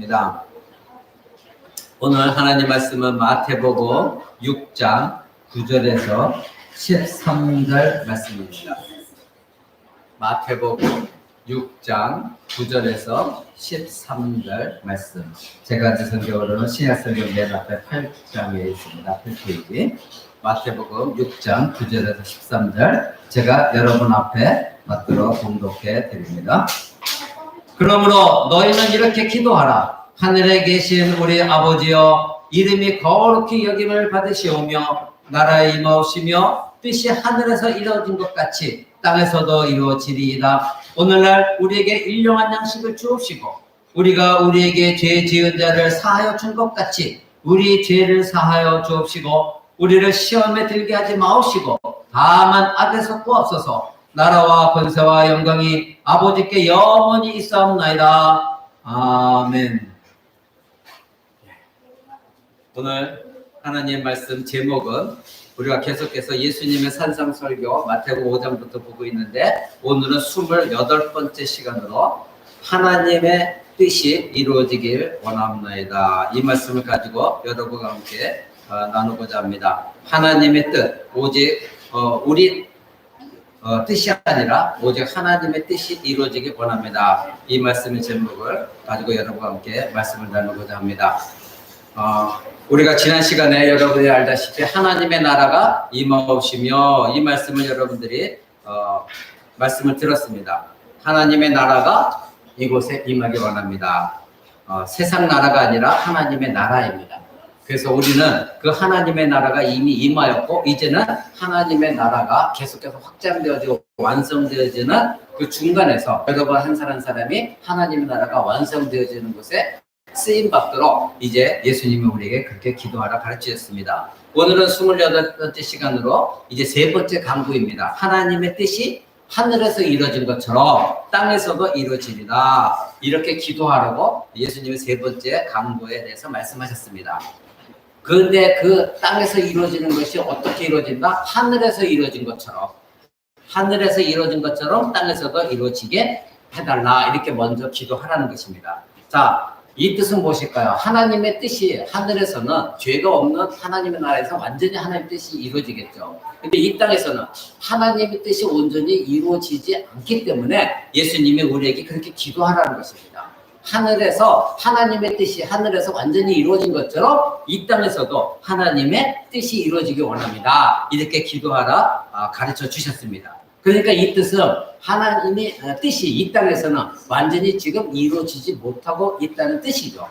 하겠습니다. 오늘 하나님 말씀은 마태복음 6장 9절에서 13절 말씀입니다. 마태복음 6장 9절에서 13절 말씀. 제가 가진 성경으로는 신약성경 맨 앞에 8장에 있습니다. 8페이지. 마태복음 6장 9절에서 13절. 제가 여러분 앞에 받도록 봉독해 드립니다. 그러므로 너희는 이렇게 기도하라. 하늘에 계신 우리 아버지여, 이름이 거룩히 여김을 받으시오며 나라에 임하오시며 뜻이 하늘에서 이루어진 것 같이 땅에서도 이루어지리이다. 오늘날 우리에게 일용할 양식을 주옵시고 우리가 우리에게 죄 지은 자를 사하여 준 것 같이 우리 죄를 사하여 주옵시고 우리를 시험에 들게 하지 마옵시고 다만 악에서 구하옵소서. 나라와 권세와 영광이 아버지께 영원히 있사옵나이다. 아멘. 오늘 하나님 말씀 제목은 우리가 계속해서 예수님의 산상설교 마태복음 5장부터 보고 있는데, 오늘은 28번째 시간으로 하나님의 뜻이 이루어지길 원합니다. 이 말씀을 가지고 여러분과 함께 나누고자 합니다. 하나님의 뜻, 오직 우리 뜻이 아니라 오직 하나님의 뜻이 이루어지길 원합니다. 이 말씀의 제목을 가지고 여러분과 함께 말씀을 나누고자 합니다. 우리가 지난 시간에 여러분이 알다시피 하나님의 나라가 임하오시며, 이 말씀을 여러분들이 말씀을 들었습니다. 하나님의 나라가 이곳에 임하길 원합니다. 세상 나라가 아니라 하나님의 나라입니다. 그래서 우리는 그 하나님의 나라가 이미 임하였고 이제는 하나님의 나라가 계속해서 확장되어지고 완성되어지는 그 중간에서 여러분 한 사람 한 사람이 하나님의 나라가 완성되어지는 곳에 쓰임 받도록 이제 예수님이 우리에게 그렇게 기도하라 가르치셨습니다. 오늘은 28번째 시간으로 이제 세 번째 강구입니다. 하나님의 뜻이 하늘에서 이루어진 것처럼 땅에서도 이루어지리라. 이렇게 기도하라고 예수님이 세 번째 강구에 대해서 말씀하셨습니다. 그런데 그 땅에서 이루어지는 것이 어떻게 이루어진다? 하늘에서 이루어진 것처럼, 하늘에서 이루어진 것처럼 땅에서도 이루어지게 해달라. 이렇게 먼저 기도하라는 것입니다. 자, 이 뜻은 무엇일까요? 하나님의 뜻이 하늘에서는 죄가 없는 하나님의 나라에서 완전히 하나님의 뜻이 이루어지겠죠. 근데 이 땅에서는 하나님의 뜻이 온전히 이루어지지 않기 때문에 예수님이 우리에게 그렇게 기도하라는 것입니다. 하늘에서 하나님의 뜻이 하늘에서 완전히 이루어진 것처럼 이 땅에서도 하나님의 뜻이 이루어지기 원합니다. 이렇게 기도하라 가르쳐 주셨습니다. 그러니까 이 뜻은 하나님의 뜻이 이 땅에서는 완전히 지금 이루어지지 못하고 있다는 뜻이죠.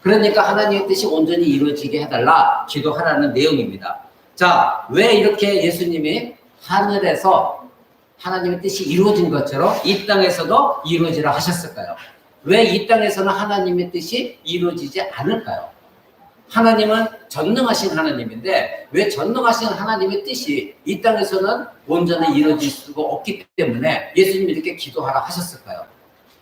그러니까 하나님의 뜻이 온전히 이루어지게 해달라 기도하라는 내용입니다. 자, 왜 이렇게 예수님이 하늘에서 하나님의 뜻이 이루어진 것처럼 이 땅에서도 이루어지라 하셨을까요? 왜 이 땅에서는 하나님의 뜻이 이루어지지 않을까요? 하나님은 전능하신 하나님인데 왜 전능하신 하나님의 뜻이 이 땅에서는 온전히 이루어질 수가 없기 때문에 예수님이 이렇게 기도하라 하셨을까요?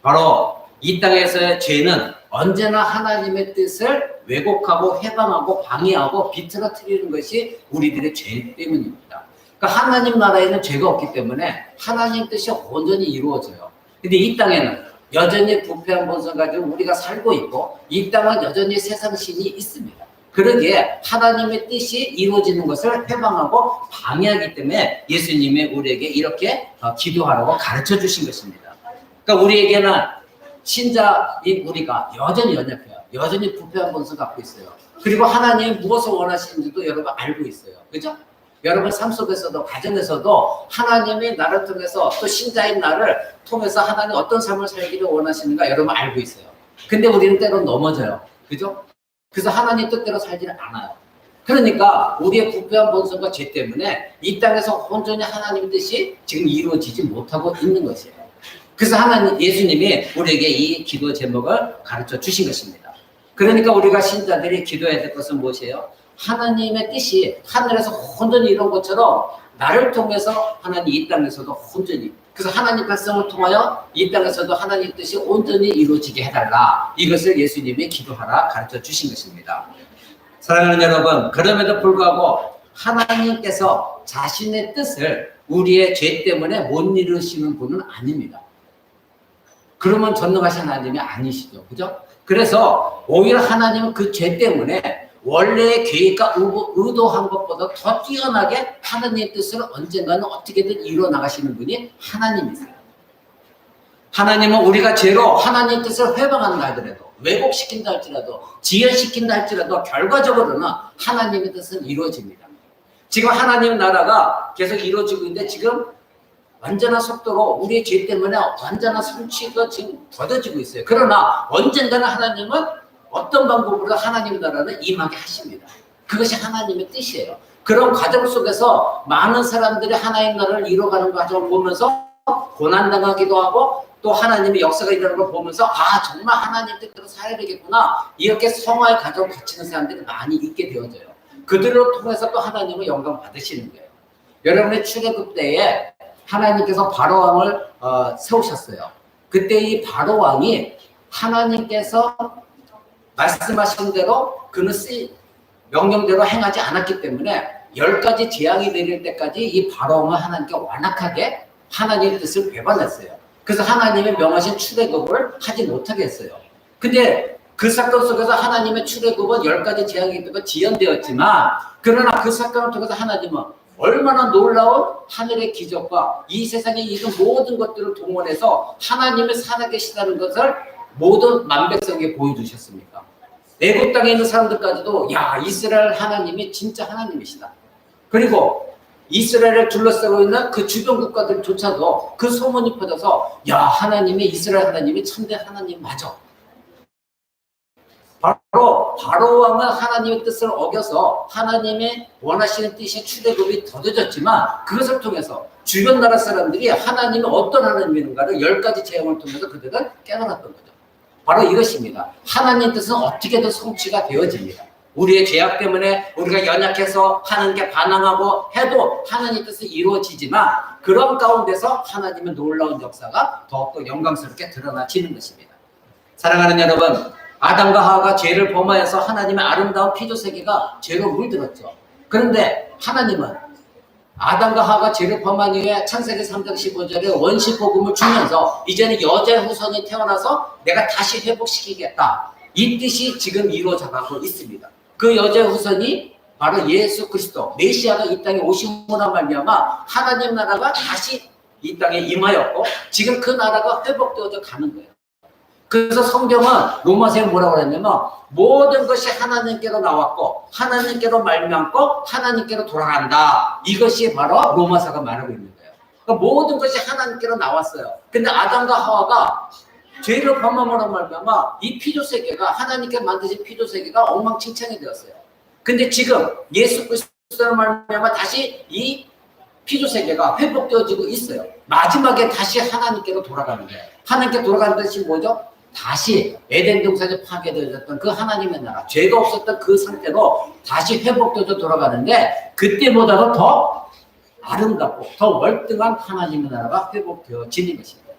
바로 이 땅에서의 죄는 언제나 하나님의 뜻을 왜곡하고 해방하고 방해하고 비틀어뜨리는 것이 우리들의 죄 때문입니다. 그러니까 하나님 나라에는 죄가 없기 때문에 하나님 뜻이 온전히 이루어져요. 근데 이 땅에는 여전히 부패한 본성 가지고 우리가 살고 있고 이 땅은 여전히 세상 신이 있습니다. 그러기에 하나님의 뜻이 이루어지는 것을 해방하고 방해하기 때문에 예수님이 우리에게 이렇게 기도하라고 가르쳐 주신 것입니다. 그러니까 우리에게는 신자인 우리가 여전히 연약해요. 여전히 부패한 본성 갖고 있어요. 그리고 하나님이 무엇을 원하시는지도 여러분 알고 있어요. 그죠? 여러분 삶 속에서도 가정에서도 하나님이 나를 통해서 또 신자인 나를 통해서 하나님 어떤 삶을 살기를 원하시는가 여러분 알고 있어요. 근데 우리는 때로 넘어져요. 그죠? 그래서 하나님 뜻대로 살지는 않아요. 그러니까 우리의 부패한 본성과 죄 때문에 이 땅에서 온전히 하나님의 뜻이 지금 이루어지지 못하고 있는 것이에요. 그래서 하나님 예수님이 우리에게 이 기도 제목을 가르쳐 주신 것입니다. 그러니까 우리가 신자들이 기도해야 될 것은 무엇이에요? 하나님의 뜻이 하늘에서 온전히 이룬 것처럼 나를 통해서 하나님 이 땅에서도 온전히, 그래서 하나님 백성을 통하여 이 땅에서도 하나님 뜻이 온전히 이루어지게 해달라. 이것을 예수님이 기도하라 가르쳐 주신 것입니다. 사랑하는 여러분, 그럼에도 불구하고 하나님께서 자신의 뜻을 우리의 죄 때문에 못 이루시는 분은 아닙니다. 그러면 전능하신 하나님이 아니시죠. 그죠? 그래서 오히려 하나님은 그 죄 때문에 원래의 계획과 의도한 것보다 더 뛰어나게 하나님의 뜻을 언젠가는 어떻게든 이루어나가시는 분이 하나님이세요. 하나님은 우리가 죄로 하나님의 뜻을 회방한다 하더라도, 왜곡시킨다 할지라도, 지연시킨다 할지라도 결과적으로는 하나님의 뜻은 이루어집니다. 지금 하나님 나라가 계속 이루어지고 있는데 지금 완전한 속도로 우리의 죄 때문에 완전한 성취가 지금 더뎌지고 있어요. 그러나 언젠가는 하나님은 어떤 방법으로 하나님 나라는 임하게 하십니다. 그것이 하나님의 뜻이에요. 그런 과정 속에서 많은 사람들이 하나님 나라를 이뤄가는 과정을 보면서 고난당하기도 하고 또 하나님의 역사가 일어나는 걸 보면서 아 정말 하나님 뜻대로 살아야 되겠구나 이렇게 성화의 과정을 거치는 사람들이 많이 있게 되어져요. 그들을 통해서 또 하나님은 영광 받으시는 거예요. 여러분의 출애굽 때에 하나님께서 바로왕을 세우셨어요. 그때 이 바로왕이 하나님께서 말씀하신 대로 그는 명령대로 행하지 않았기 때문에 10가지 재앙이 내릴 때까지 이 바로왕은 하나님께 완악하게 하나님의 뜻을 배반했어요. 그래서 하나님의 명하신 출애굽을 하지 못하게 했어요. 근데 그 사건 속에서 하나님의 출애굽은 10가지 재앙이 지연되었지만 그러나 그 사건을 통해서 하나님은 얼마나 놀라운 하늘의 기적과 이 세상에 있는 모든 것들을 동원해서 하나님의 살아계시다는 것을 모든 만백성에게 보여주셨습니까? 애굽 땅에 있는 사람들까지도 야 이스라엘 하나님이 진짜 하나님이시다. 그리고 이스라엘을 둘러싸고 있는 그 주변 국가들조차도 그 소문이 퍼져서 야 하나님이 이스라엘 하나님이 참된 하나님 맞아. 바로 바로왕은 하나님의 뜻을 어겨서 하나님의 원하시는 뜻이 출애굽이 더뎌졌지만 그것을 통해서 주변 나라 사람들이 하나님이 어떤 하나님인가를 10가지 재앙을 통해서 그들은 깨달았던 거죠. 바로 이것입니다. 하나님 뜻은 어떻게든 성취가 되어집니다. 우리의 죄악 때문에 우리가 연약해서 하나님께 반항하고 해도 하나님 뜻이 이루어지지만 그런 가운데서 하나님의 놀라운 역사가 더욱더 영광스럽게 드러나지는 것입니다. 사랑하는 여러분, 아담과 하와가 죄를 범하여서 하나님의 아름다운 피조세계가 죄로 물들었죠. 그런데 하나님은 아담과 하와가 죄를 범한 이후에 창세기 3장 15절에 원시복음을 주면서 이제는 여자의 후손이 태어나서 내가 다시 회복시키겠다. 이 뜻이 지금 이루어져가고 있습니다. 그 여자의 후손이 바로 예수 그리스도 메시아가 이 땅에 오심으로 말미암아 하나님 나라가 다시 이 땅에 임하였고 지금 그 나라가 회복되어져 가는 거예요. 그래서 성경은 로마서에 뭐라고 그랬냐면 모든 것이 하나님께로 나왔고 하나님께로 말미암고 하나님께로 돌아간다. 이것이 바로 로마서가 말하고 있는 거예요. 그러니까 모든 것이 하나님께로 나왔어요. 근데 아담과 하와가 죄를 범함으로 말미암아 이 피조세계가 하나님께 만드신 피조세계가 엉망진창이 되었어요. 근데 지금 예수 그리스도로 말미암아 다시 이 피조세계가 회복되어지고 있어요. 마지막에 다시 하나님께로 돌아가는 거예요. 하나님께 돌아가는 것이 뭐죠? 다시 에덴 동산에 파괴되어졌던 그 하나님의 나라, 죄가 없었던 그 상태로 다시 회복되어져 돌아가는데 그때보다도 더 아름답고 더 월등한 하나님의 나라가 회복되어지는 것입니다.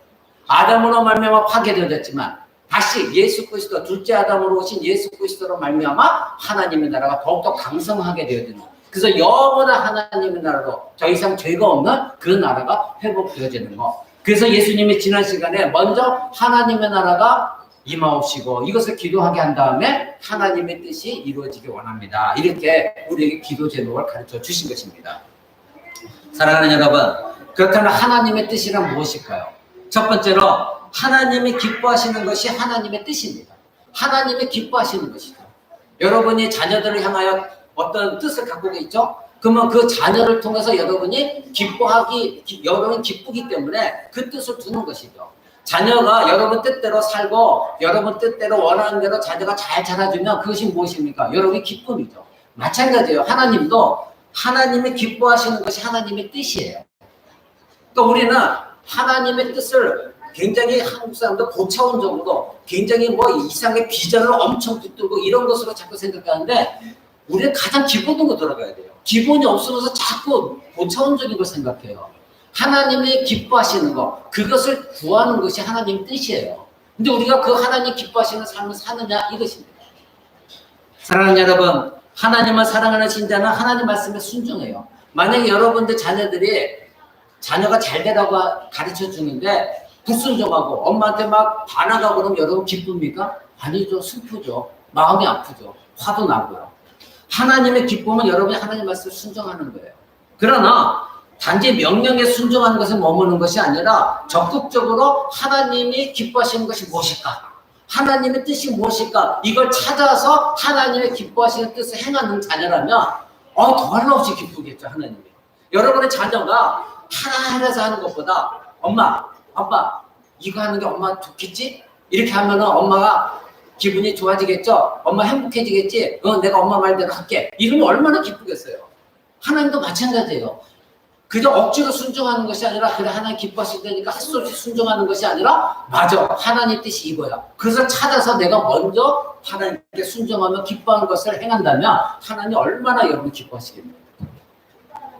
아담으로 말미암아 파괴되어졌지만 다시 예수 그리스도 둘째 아담으로 오신 예수 그리스도로 말미암아 하나님의 나라가 더욱더 강성하게 되어지는 것. 그래서 영원한 하나님의 나라로 더 이상 죄가 없는 그 나라가 회복되어지는 것. 그래서 예수님이 지난 시간에 먼저 하나님의 나라가 임하옵시고 이것을 기도하게 한 다음에 하나님의 뜻이 이루어지기 원합니다. 이렇게 우리에게 기도 제목을 가르쳐 주신 것입니다. 사랑하는 여러분, 그렇다면 하나님의 뜻이란 무엇일까요? 첫 번째로 하나님이 기뻐하시는 것이 하나님의 뜻입니다. 하나님이 기뻐하시는 것이죠. 여러분이 자녀들을 향하여 어떤 뜻을 갖고 있죠? 그러면 그 자녀를 통해서 여러분이 여러분이 기쁘기 때문에 그 뜻을 두는 것이죠. 자녀가 여러분 뜻대로 살고 여러분 뜻대로 원하는 대로 자녀가 잘 자라주면 그것이 무엇입니까? 여러분의 기쁨이죠. 마찬가지예요. 하나님도 하나님이 기뻐하시는 것이 하나님의 뜻이에요. 또 우리는 하나님의 뜻을 굉장히 한국 사람도 고차원적으로 굉장히 이상의 비전을 엄청 붙들고 이런 것으로 자꾸 생각하는데 우리는 가장 기본으로 돌아가야 돼요. 기본이 없으면서 자꾸 고차원적인 걸 생각해요. 하나님이 기뻐하시는 것, 그것을 구하는 것이 하나님의 뜻이에요. 근데 우리가 그 하나님 기뻐하시는 삶을 사느냐 이것입니다. 사랑하는 여러분, 하나님을 사랑하는 신자는 하나님 말씀에 순종해요. 만약에 여러분들 자녀가 잘 되라고 가르쳐 주는데 불순종하고 엄마한테 막 반항하고 그러면 여러분 기쁩니까? 아니죠. 슬프죠. 마음이 아프죠. 화도 나고요. 하나님의 기쁨은 여러분이 하나님 말씀을 순종하는 거예요. 그러나 단지 명령에 순종하는 것에 머무는 것이 아니라 적극적으로 하나님이 기뻐하시는 것이 무엇일까? 하나님의 뜻이 무엇일까? 이걸 찾아서 하나님의 기뻐하시는 뜻을 행하는 자녀라면 더 한없이 기쁘겠죠. 하나님이. 여러분의 자녀가 하나하나서 하는 것보다 엄마, 아빠 이거 하는 게 엄마 좋겠지? 이렇게 하면은 엄마가 기분이 좋아지겠죠? 엄마 행복해지겠지? 내가 엄마 말대로 할게. 이러면 얼마나 기쁘겠어요. 하나님도 마찬가지예요. 그저 억지로 순종하는 것이 아니라 그래 하나님 기뻐하시다니까 할 수 없이 순종하는 것이 아니라 맞아 하나님 뜻이 이거야. 그래서 찾아서 내가 먼저 하나님께 순종하며 기뻐하는 것을 행한다면 하나님 얼마나 여러분 기뻐하시겠습니까?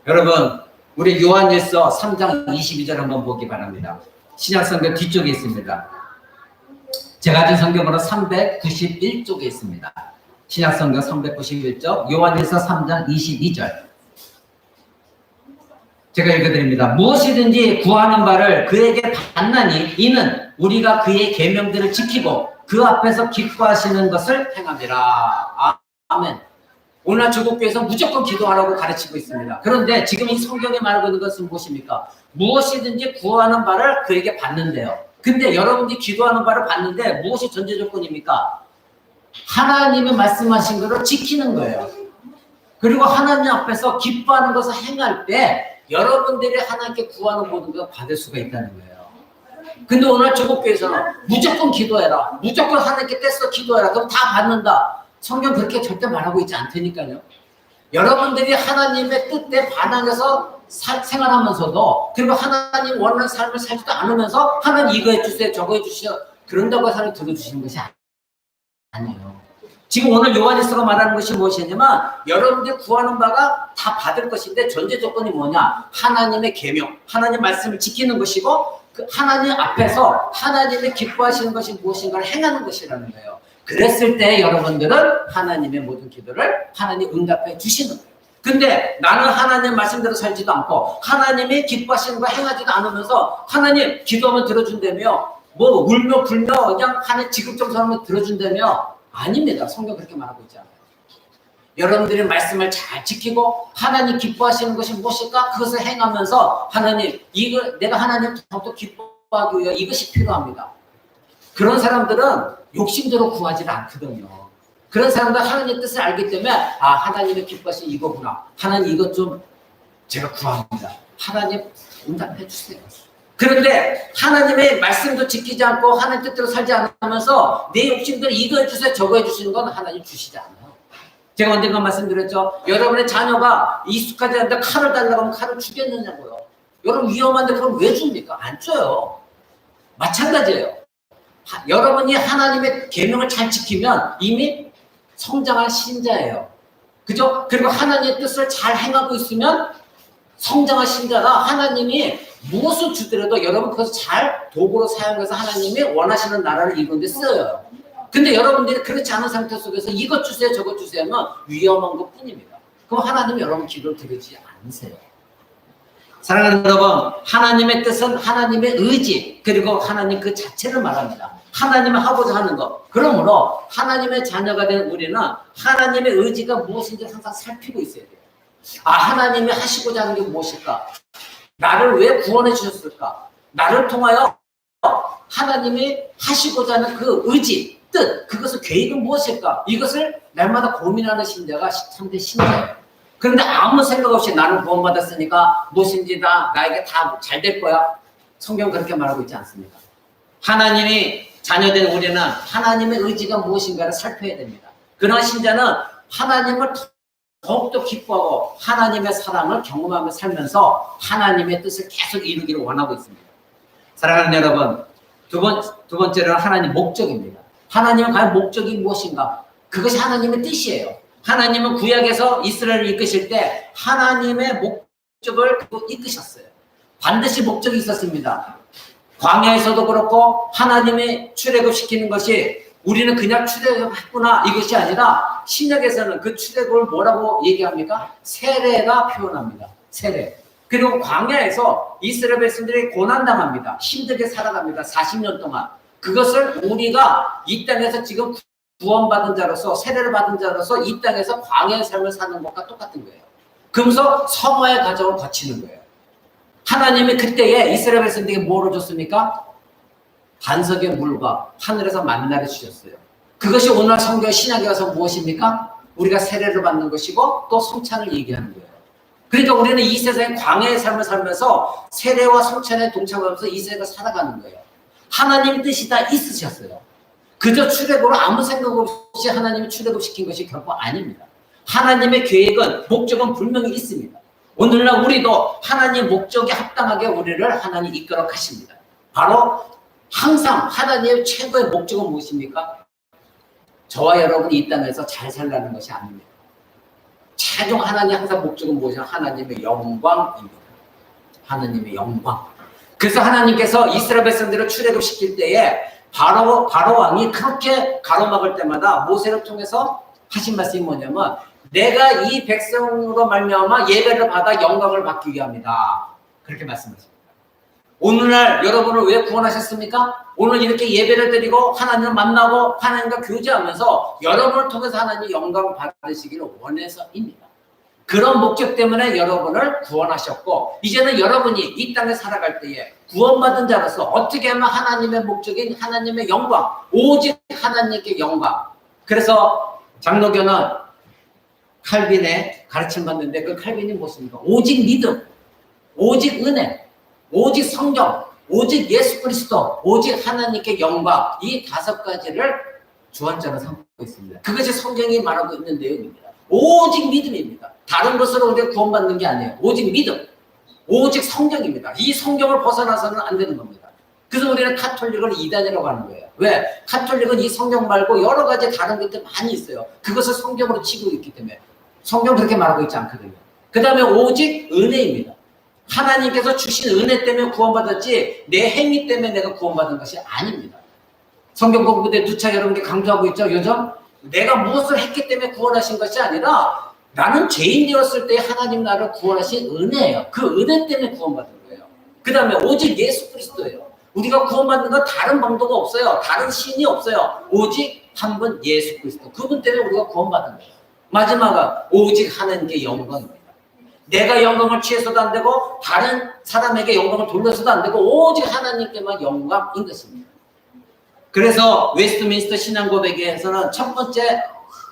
여러분 우리 요한일서 3장 22절 한번 보기 바랍니다. 신약성경 뒤쪽에 있습니다. 제가 가진 성경으로 391쪽에 있습니다. 신약성경 391쪽 요한일서 3장 22절 제가 읽어드립니다. 무엇이든지 구하는 바를 그에게 받나니 이는 우리가 그의 계명들을 지키고 그 앞에서 기뻐하시는 것을 행함이라. 아멘. 오늘 조국교회에서 무조건 기도하라고 가르치고 있습니다. 그런데 지금 이 성경에 말하고 있는 것은 무엇입니까? 무엇이든지 구하는 바를 그에게 받는데요. 근데 여러분들이 기도하는 바를 받는데 무엇이 전제 조건입니까? 하나님이 말씀하신 것을 지키는 거예요. 그리고 하나님 앞에서 기뻐하는 것을 행할 때 여러분들이 하나님께 구하는 모든 걸 받을 수가 있다는 거예요. 근데 오늘 조국교회에서는 무조건 기도해라. 무조건 하나님께 떼서 기도해라. 그럼 다 받는다. 성경 그렇게 절대 말하고 있지 않다니까요. 여러분들이 하나님의 뜻에 반항해서 생활하면서도 그리고 하나님 원하는 삶을 살지도 않으면서 하나님 이거 해주세요 저거 해주시오 그런다고 하나님 들어주시는 것이 아니에요. 지금 오늘 요한일서가 말하는 것이 무엇이냐면 여러분들이 구하는 바가 다 받을 것인데 전제 조건이 뭐냐? 하나님의 계명, 하나님 말씀을 지키는 것이고 그 하나님 앞에서 하나님이 기뻐하시는 것이 무엇인가를 행하는 것이라는 거예요. 그랬을 때 여러분들은 하나님의 모든 기도를 하나님 응답해 주시는 거예요. 근데 나는 하나님 말씀대로 살지도 않고 하나님이 기뻐하시는 거 행하지도 않으면서 하나님 기도하면 들어준다며 뭐 울며 불며 그냥 하나님 지급정성하면 들어준다며 아닙니다. 성경 그렇게 말하고 있지 않아요. 여러분들이 말씀을 잘 지키고 하나님 기뻐하시는 것이 무엇일까? 그것을 행하면서 하나님 이거 내가 하나님 더욱더 기뻐하기 위해 이것이 필요합니다. 그런 사람들은 욕심대로 구하지는 않거든요. 그런 사람들 하나님의 뜻을 알기 때문에 하나님의 기뻐하시는 이거구나. 하나님 이것 좀 제가 구합니다. 하나님 응답해 주세요. 그런데 하나님의 말씀도 지키지 않고 하나님 뜻대로 살지 않으면서 내 욕심대로 이거 해주세요 저거 해주시는 건 하나님 주시지 않아요. 제가 언젠가 말씀드렸죠. 여러분의 자녀가 익숙하지 않는데 칼을 달라고 하면 칼을 주겠느냐고요. 여러분 위험한데 그럼 왜 줍니까? 안 줘요. 마찬가지예요. 여러분이 하나님의 계명을 잘 지키면 이미 성장할 신자예요. 그죠? 그리고 하나님의 뜻을 잘 행하고 있으면 성장한 신자라 하나님이 무엇을 주더라도 여러분 그것을 잘 도구로 사용해서 하나님이 원하시는 나라를 이루는 데 써요. 근데 여러분들이 그렇지 않은 상태 속에서 이것 주세요 저것 주세요 하면 위험한 것 뿐입니다. 그럼 하나님이 여러분 기도를 들으지 않으세요. 사랑하는 여러분, 하나님의 뜻은 하나님의 의지 그리고 하나님 그 자체를 말합니다. 하나님이 하고자 하는 것. 그러므로 하나님의 자녀가 된 우리는 하나님의 의지가 무엇인지 항상 살피고 있어야 돼요. 하나님이 하시고자 하는 게 무엇일까? 나를 왜 구원해 주셨을까? 나를 통하여 하나님이 하시고자 하는 그 의지, 뜻, 그것의 계획은 무엇일까? 이것을 날마다 고민하는 신자가 참된 신자예요. 그런데 아무 생각 없이 나는 구원받았으니까 무엇인지 나에게 다 잘 될 거야. 성경 그렇게 말하고 있지 않습니까? 하나님이 자녀된 우리는 하나님의 의지가 무엇인가를 살펴야 됩니다. 그러나 신자는 하나님을 더욱더 기뻐하고 하나님의 사랑을 경험하며 살면서 하나님의 뜻을 계속 이루기를 원하고 있습니다. 사랑하는 여러분, 두 번째로는 하나님 목적입니다. 하나님은 과연 목적이 무엇인가? 그것이 하나님의 뜻이에요. 하나님은 구약에서 이스라엘을 이끄실 때 하나님의 목적을 이끄셨어요. 반드시 목적이 있었습니다. 광야에서도 그렇고 하나님의 출애굽시키는 것이 우리는 그냥 출애굽했구나 이것이 아니라 신약에서는 그 출애굽을 뭐라고 얘기합니까? 세례가 표현합니다. 세례. 그리고 광야에서 이스라엘 백성들이 고난당합니다. 힘들게 살아갑니다. 40년 동안. 그것을 우리가 이 땅에서 지금 구원받은 자로서, 세례를 받은 자로서 이 땅에서 광야의 삶을 사는 것과 똑같은 거예요. 그러면서 성화의 과정을 거치는 거예요. 하나님이 그때에 이스라엘 백성들에게 뭐를 줬습니까? 반석의 물과 하늘에서 만나를 주셨어요. 그것이 오늘 성경 신약에 와서 무엇입니까? 우리가 세례를 받는 것이고 또 성찬을 얘기하는 거예요. 그러니까 우리는 이 세상에 광야의 삶을 살면서 세례와 성찬에 동참하면서 이 세상을 살아가는 거예요. 하나님 뜻이 다 있으셨어요. 그저 출애굽으로 아무 생각 없이 하나님이 출애굽시킨 것이 결코 아닙니다. 하나님의 계획은, 목적은 분명히 있습니다. 오늘날 우리도 하나님의 목적에 합당하게 우리를 하나님 이끌어 가십니다. 바로 항상 하나님의 최고의 목적은 무엇입니까? 저와 여러분이 이 땅에서 잘 살라는 것이 아닙니다. 최종 하나님 항상 목적은 무엇이냐? 하나님의 영광입니다. 하나님의 영광. 그래서 하나님께서 이스라엘 백성들을 출애굽시킬 때에 바로 왕이 그렇게 가로막을 때마다 모세를 통해서 하신 말씀이 뭐냐면, 내가 이 백성으로 말미암아 예배를 받아 영광을 받기 위함이다. 그렇게 말씀하십니다. 오늘날 여러분을 왜 구원하셨습니까? 오늘 이렇게 예배를 드리고 하나님을 만나고 하나님과 교제하면서 여러분을 통해서 하나님 영광을 받으시기를 원해서입니다. 그런 목적 때문에 여러분을 구원하셨고, 이제는 여러분이 이 땅에 살아갈 때에 구원받은 자로서 어떻게 하면 하나님의 목적인 하나님의 영광, 오직 하나님께 영광. 그래서 장로교는 칼빈의 가르침 받는데, 그 칼빈이 무엇입니까? 오직 믿음, 오직 은혜, 오직 성경, 오직 예수 그리스도, 오직 하나님께 영광, 이 5가지를 주안점으로 삼고 있습니다. 그것이 성경이 말하고 있는 내용입니다. 오직 믿음입니다. 다른 것으로 우리가 구원받는 게 아니에요. 오직 믿음, 오직 성경입니다. 이 성경을 벗어나서는 안 되는 겁니다. 그래서 우리는 카톨릭을 이단이라고 하는 거예요. 왜? 카톨릭은 이 성경 말고 여러 가지 다른 것들 많이 있어요. 그것을 성경으로 치고 있기 때문에. 성경 그렇게 말하고 있지 않거든요. 그 다음에 오직 은혜입니다. 하나님께서 주신 은혜 때문에 구원받았지 내 행위 때문에 내가 구원받은 것이 아닙니다. 성경 공부 때 누차 여러분께 강조하고 있죠. 요즘 내가 무엇을 했기 때문에 구원하신 것이 아니라 나는 죄인이었을 때 하나님 나를 구원하신 은혜예요. 그 은혜 때문에 구원받은 거예요. 그 다음에 오직 예수 그리스도예요. 우리가 구원받는 건 다른 방도가 없어요. 다른 신이 없어요. 오직 한 분 예수 그리스도. 그분 때문에 우리가 구원받은 거예요. 마지막은 오직 하나님께 영광입니다. 내가 영광을 취해서도 안 되고 다른 사람에게 영광을 돌려서도 안 되고 오직 하나님께만 영광인 것입니다. 그래서 웨스트민스터 신앙고백에서는 첫 번째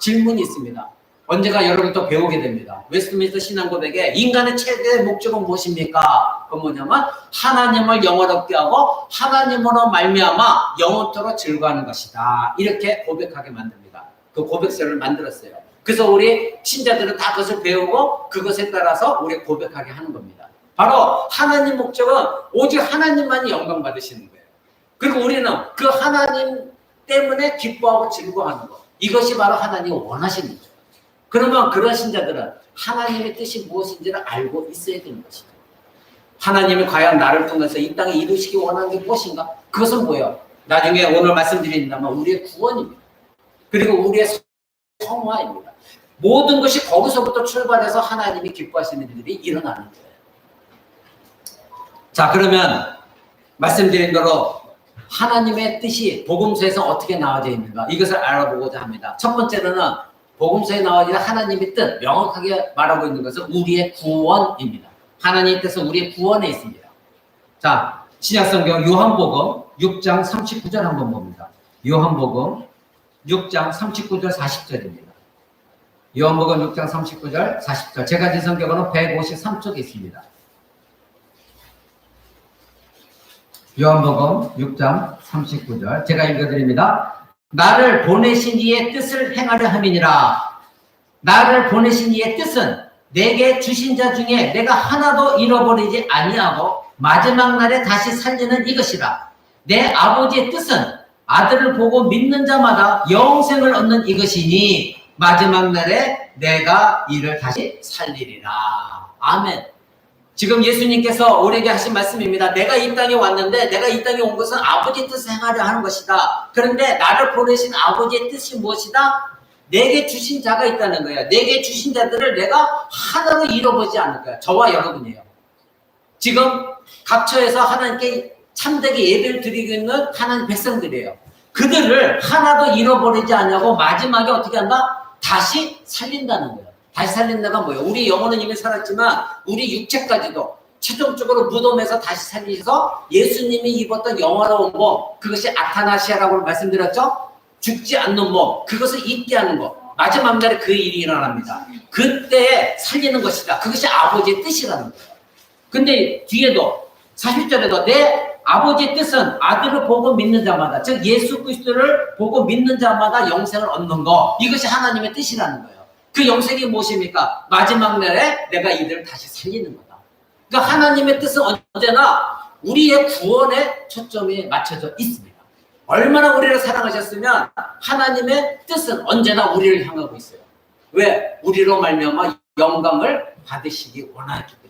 질문이 있습니다. 언제가 여러분 또 배우게 됩니다. 웨스트민스터 신앙고백에 인간의 최대의 목적은 무엇입니까? 그건 뭐냐면 하나님을 영원롭게 하고 하나님으로 말미암아 영원토록 즐거워하는 것이다. 이렇게 고백하게 만듭니다. 그 고백서를 만들었어요. 그래서 우리 신자들은 다 그것을 배우고 그것에 따라서 우리 고백하게 하는 겁니다. 바로 하나님 목적은 오직 하나님만이 영광 받으시는 거예요. 그리고 우리는 그 하나님 때문에 기뻐하고 즐거워하는 것. 이것이 바로 하나님이 원하시는 거죠. 그러면 그런 신자들은 하나님의 뜻이 무엇인지를 알고 있어야 되는 것이죠. 하나님이 과연 나를 통해서 이 땅에 이루시기 원하는 게 무엇인가? 그것은 뭐예요? 나중에 오늘 말씀드린다면 우리의 구원입니다. 그리고 우리의 성화입니다. 모든 것이 거기서부터 출발해서 하나님이 기뻐하시는 일들이 일어나는 거예요. 자, 그러면 말씀드린 대로 하나님의 뜻이 복음서에서 어떻게 나와져 있는가? 이것을 알아보고자 합니다. 첫 번째로는 복음서에 나와 있는 하나님의 뜻, 명확하게 말하고 있는 것은 우리의 구원입니다. 하나님의 뜻은 우리의 구원에 있습니다. 자, 신약성경 요한복음 6장 39절 한번 봅니다. 요한복음 6장 39절 40절입니다. 요한복음 6장 39절 40절. 제가 진 성경은 153쪽에 있습니다. 요한복음 6장 39절 제가 읽어드립니다. 나를 보내신 이의 뜻을 행하려 함이니라. 나를 보내신 이의 뜻은 내게 주신 자 중에 내가 하나도 잃어버리지 아니하고 마지막 날에 다시 살리는 이것이라. 내 아버지의 뜻은 아들을 보고 믿는 자마다 영생을 얻는 이것이니 마지막 날에 내가 이를 다시 살리리라. 아멘. 지금 예수님께서 우리에게 하신 말씀입니다. 내가 이 땅에 왔는데 내가 이 땅에 온 것은 아버지의 뜻을 행하려 하는 것이다. 그런데 나를 보내신 아버지의 뜻이 무엇이다? 내게 주신 자가 있다는 거예요. 내게 주신 자들을 내가 하나도 잃어보지 않을 거야. 저와 여러분이에요. 지금 각처에서 하나님께 참되게 예배를 드리고 있는 하나님 백성들이에요. 그들을 하나도 잃어버리지 않냐고 마지막에 어떻게 한다? 다시 살린다는 거예요. 다시 살린다가 뭐예요? 우리 영혼은 이미 살았지만 우리 육체까지도 최종적으로 무덤에서 다시 살리셔서 예수님이 입었던 영화로운 몸, 그것이 아타나시아라고 말씀드렸죠? 죽지 않는 몸, 그것을 잊게 하는 것. 마지막 날에 그 일이 일어납니다. 그때 살리는 것이다. 그것이 아버지의 뜻이라는 거예요. 근데 뒤에도 40절에도 내 아버지의 뜻은 아들을 보고 믿는 자마다, 즉 예수 그리스도를 보고 믿는 자마다 영생을 얻는 거, 이것이 하나님의 뜻이라는 거예요. 그 영생이 무엇입니까? 마지막 날에 내가 이들을 다시 살리는 거다. 그러니까 하나님의 뜻은 언제나 우리의 구원에 초점이 맞춰져 있습니다. 얼마나 우리를 사랑하셨으면 하나님의 뜻은 언제나 우리를 향하고 있어요. 왜? 우리로 말미암아 영광을 받으시기 원하기 때문에.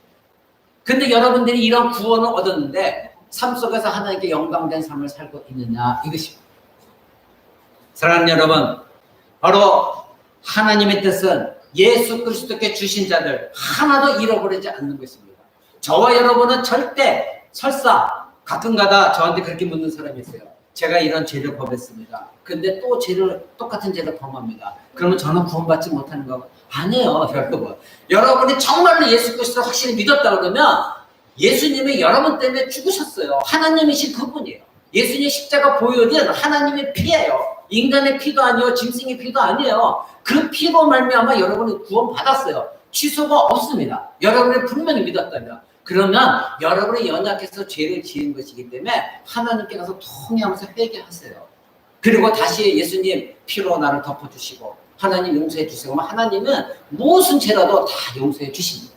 근데 여러분들이 이런 구원을 얻었는데 삶 속에서 하나님께 영광된 삶을 살고 있느냐, 이것입니다. 사랑하는 여러분, 바로 하나님의 뜻은 예수 그리스도께 주신 자들 하나도 잃어버리지 않는 것입니다. 저와 여러분은 절대 설사 가끔가다 저한테 그렇게 묻는 사람이 있어요. 제가 이런 죄를 범했습니다. 근데 또 똑같은 죄를 범합니다. 그러면 저는 구원받지 못하는 거 아니에요, 여러분. 여러분이 정말로 예수 그리스도를 확실히 믿었다 그러면 예수님이 여러분 때문에 죽으셨어요. 하나님이신 그분이에요. 예수님의 십자가 보혈은 하나님의 피예요. 인간의 피도 아니요, 짐승의 피도 아니에요. 그 피로 말미암아 여러분이 구원받았어요. 취소가 없습니다. 여러분이 분명히 믿었다면. 그러면 여러분이 연약해서 죄를 지은 것이기 때문에 하나님께 가서 통회하면서 회개하세요. 그리고 다시 예수님 피로 나를 덮어주시고 하나님 용서해 주세요. 하나님은 무슨 죄라도 다 용서해 주십니다.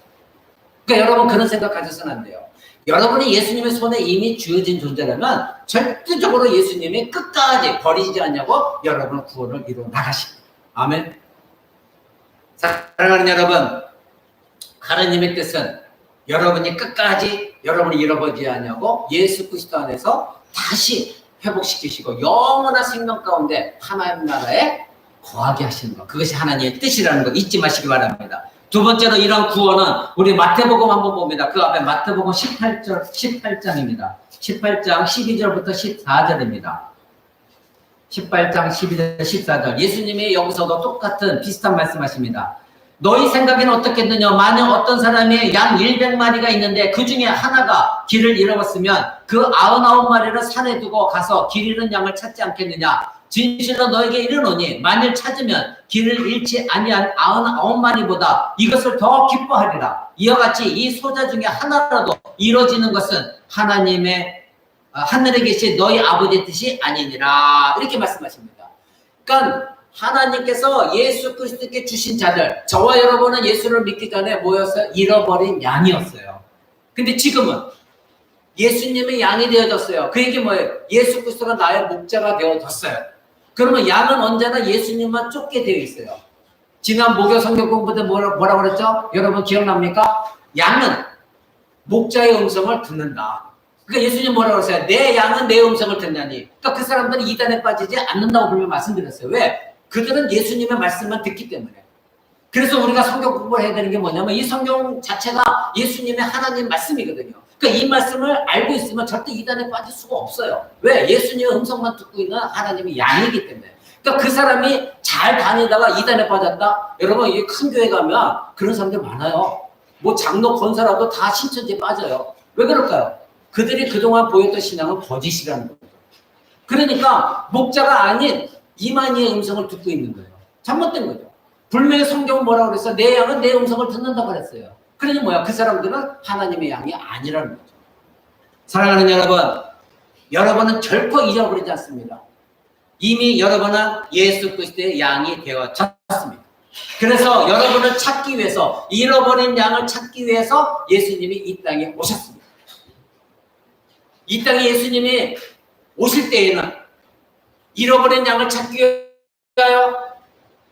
그러니까 여러분 그런 생각 가져서는 안 돼요. 여러분이 예수님의 손에 이미 주어진 존재라면 절대적으로 예수님이 끝까지 버리지 않냐고 여러분의 구원을 이루어 나가십니다. 아멘. 사랑하는 여러분, 하나님의 뜻은 여러분이 끝까지 여러분이 잃어버리지 않냐고 예수 그리스도 안에서 다시 회복시키시고 영원한 생명 가운데 하나님 나라에 거하게 하시는 것, 그것이 하나님의 뜻이라는 거 잊지 마시기 바랍니다. 두 번째로 이런 구원은 우리 마태복음 한번 봅니다. 그 앞에 마태복음 18장입니다. 18장 12절부터 14절입니다. 18장 12절 14절 예수님이 여기서도 똑같은 비슷한 말씀하십니다. 너희 생각에는 어떻겠느냐? 만약 어떤 사람이 양 100마리가 있는데 그 중에 하나가 길을 잃어버렸으면 그 99마리를 산에 두고 가서 길 잃은 양을 찾지 않겠느냐? 진실로 너에게 이르노니 만일 찾으면 길을 잃지 아니한 99마리보다 이것을 더 기뻐하리라. 이와 같이 이 소자 중에 하나라도 이루어지는 것은 하나님의 하늘에 계신 너희 아버지의 뜻이 아니니라. 이렇게 말씀하십니다. 그러니까 하나님께서 예수 그리스도께 주신 자들, 저와 여러분은 예수를 믿기 전에 뭐였어요? 잃어버린 양이었어요. 근데 지금은 예수님의 양이 되어졌어요. 그 얘기 뭐예요? 예수 그리스도가 나의 목자가 되어졌어요. 그러면 양은 언제나 예수님만 쫓게 되어 있어요. 지난 목요 성경 공부 때 뭐라고 그랬죠? 여러분 기억납니까? 양은 목자의 음성을 듣는다. 그러니까 예수님 뭐라고 그랬어요? 내 양은 내 음성을 듣냐니. 그러니까 그 사람들은 이단에 빠지지 않는다고 분명히 말씀드렸어요. 왜? 그들은 예수님의 말씀만 듣기 때문에. 그래서 우리가 성경 공부를 해야 되는 게 뭐냐면 이 성경 자체가 예수님의 하나님 말씀이거든요. 그러니까 이 말씀을 알고 있으면 절대 이단에 빠질 수가 없어요. 왜? 예수님의 음성만 듣고 있는 하나님의 양이기 때문에. 그러니까 그 사람이 잘 다니다가 이단에 빠졌다? 여러분, 이 큰 교회 가면 그런 사람들 많아요. 뭐 장로 권사라도 다 신천지에 빠져요. 왜 그럴까요? 그들이 그동안 보였던 신앙은 거짓이라는 거죠. 그러니까 목자가 아닌 이만희의 음성을 듣고 있는 거예요. 잘못된 거죠. 분명히 성경은 뭐라고 그랬어요? 내 양은 내 음성을 듣는다고 그랬어요. 그러니 뭐야? 그 사람들은 하나님의 양이 아니라는 거죠. 사랑하는 여러분, 여러분은 결코 잊어버리지 않습니다. 이미 여러분은 예수 그리스도의 양이 되어졌습니다. 그래서 여러분을 찾기 위해서, 잃어버린 양을 찾기 위해서 예수님이 이 땅에 오셨습니다. 이 땅에 예수님이 오실 때에는 잃어버린 양을 찾기 위하여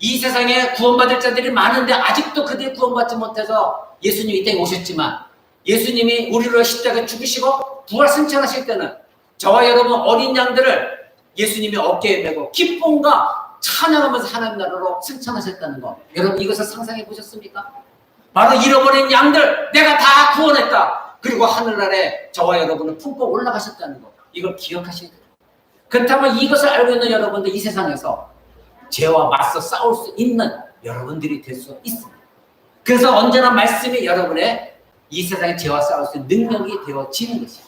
이 세상에 구원받을 자들이 많은데 아직도 그들이 구원받지 못해서 예수님이 이 땅에 오셨지만 예수님이 우리를 십자가에 죽으시고 부활 승천하실 때는 저와 여러분 어린 양들을 예수님이 어깨에 메고 기쁨과 찬양하면서 하나님 나라로 승천하셨다는 것, 여러분 이것을 상상해 보셨습니까? 바로 잃어버린 양들 내가 다 구원했다. 그리고 하늘나라에 저와 여러분은 품고 올라가셨다는 거. 이걸 기억하셔야 돼요. 그렇다면 이것을 알고 있는 여러분들 이 세상에서 죄와 맞서 싸울 수 있는 여러분들이 될 수 있습니다. 그래서 언제나 말씀이 여러분의 이 세상의 죄와 싸울 수 있는 능력이 되어지는 것입니다.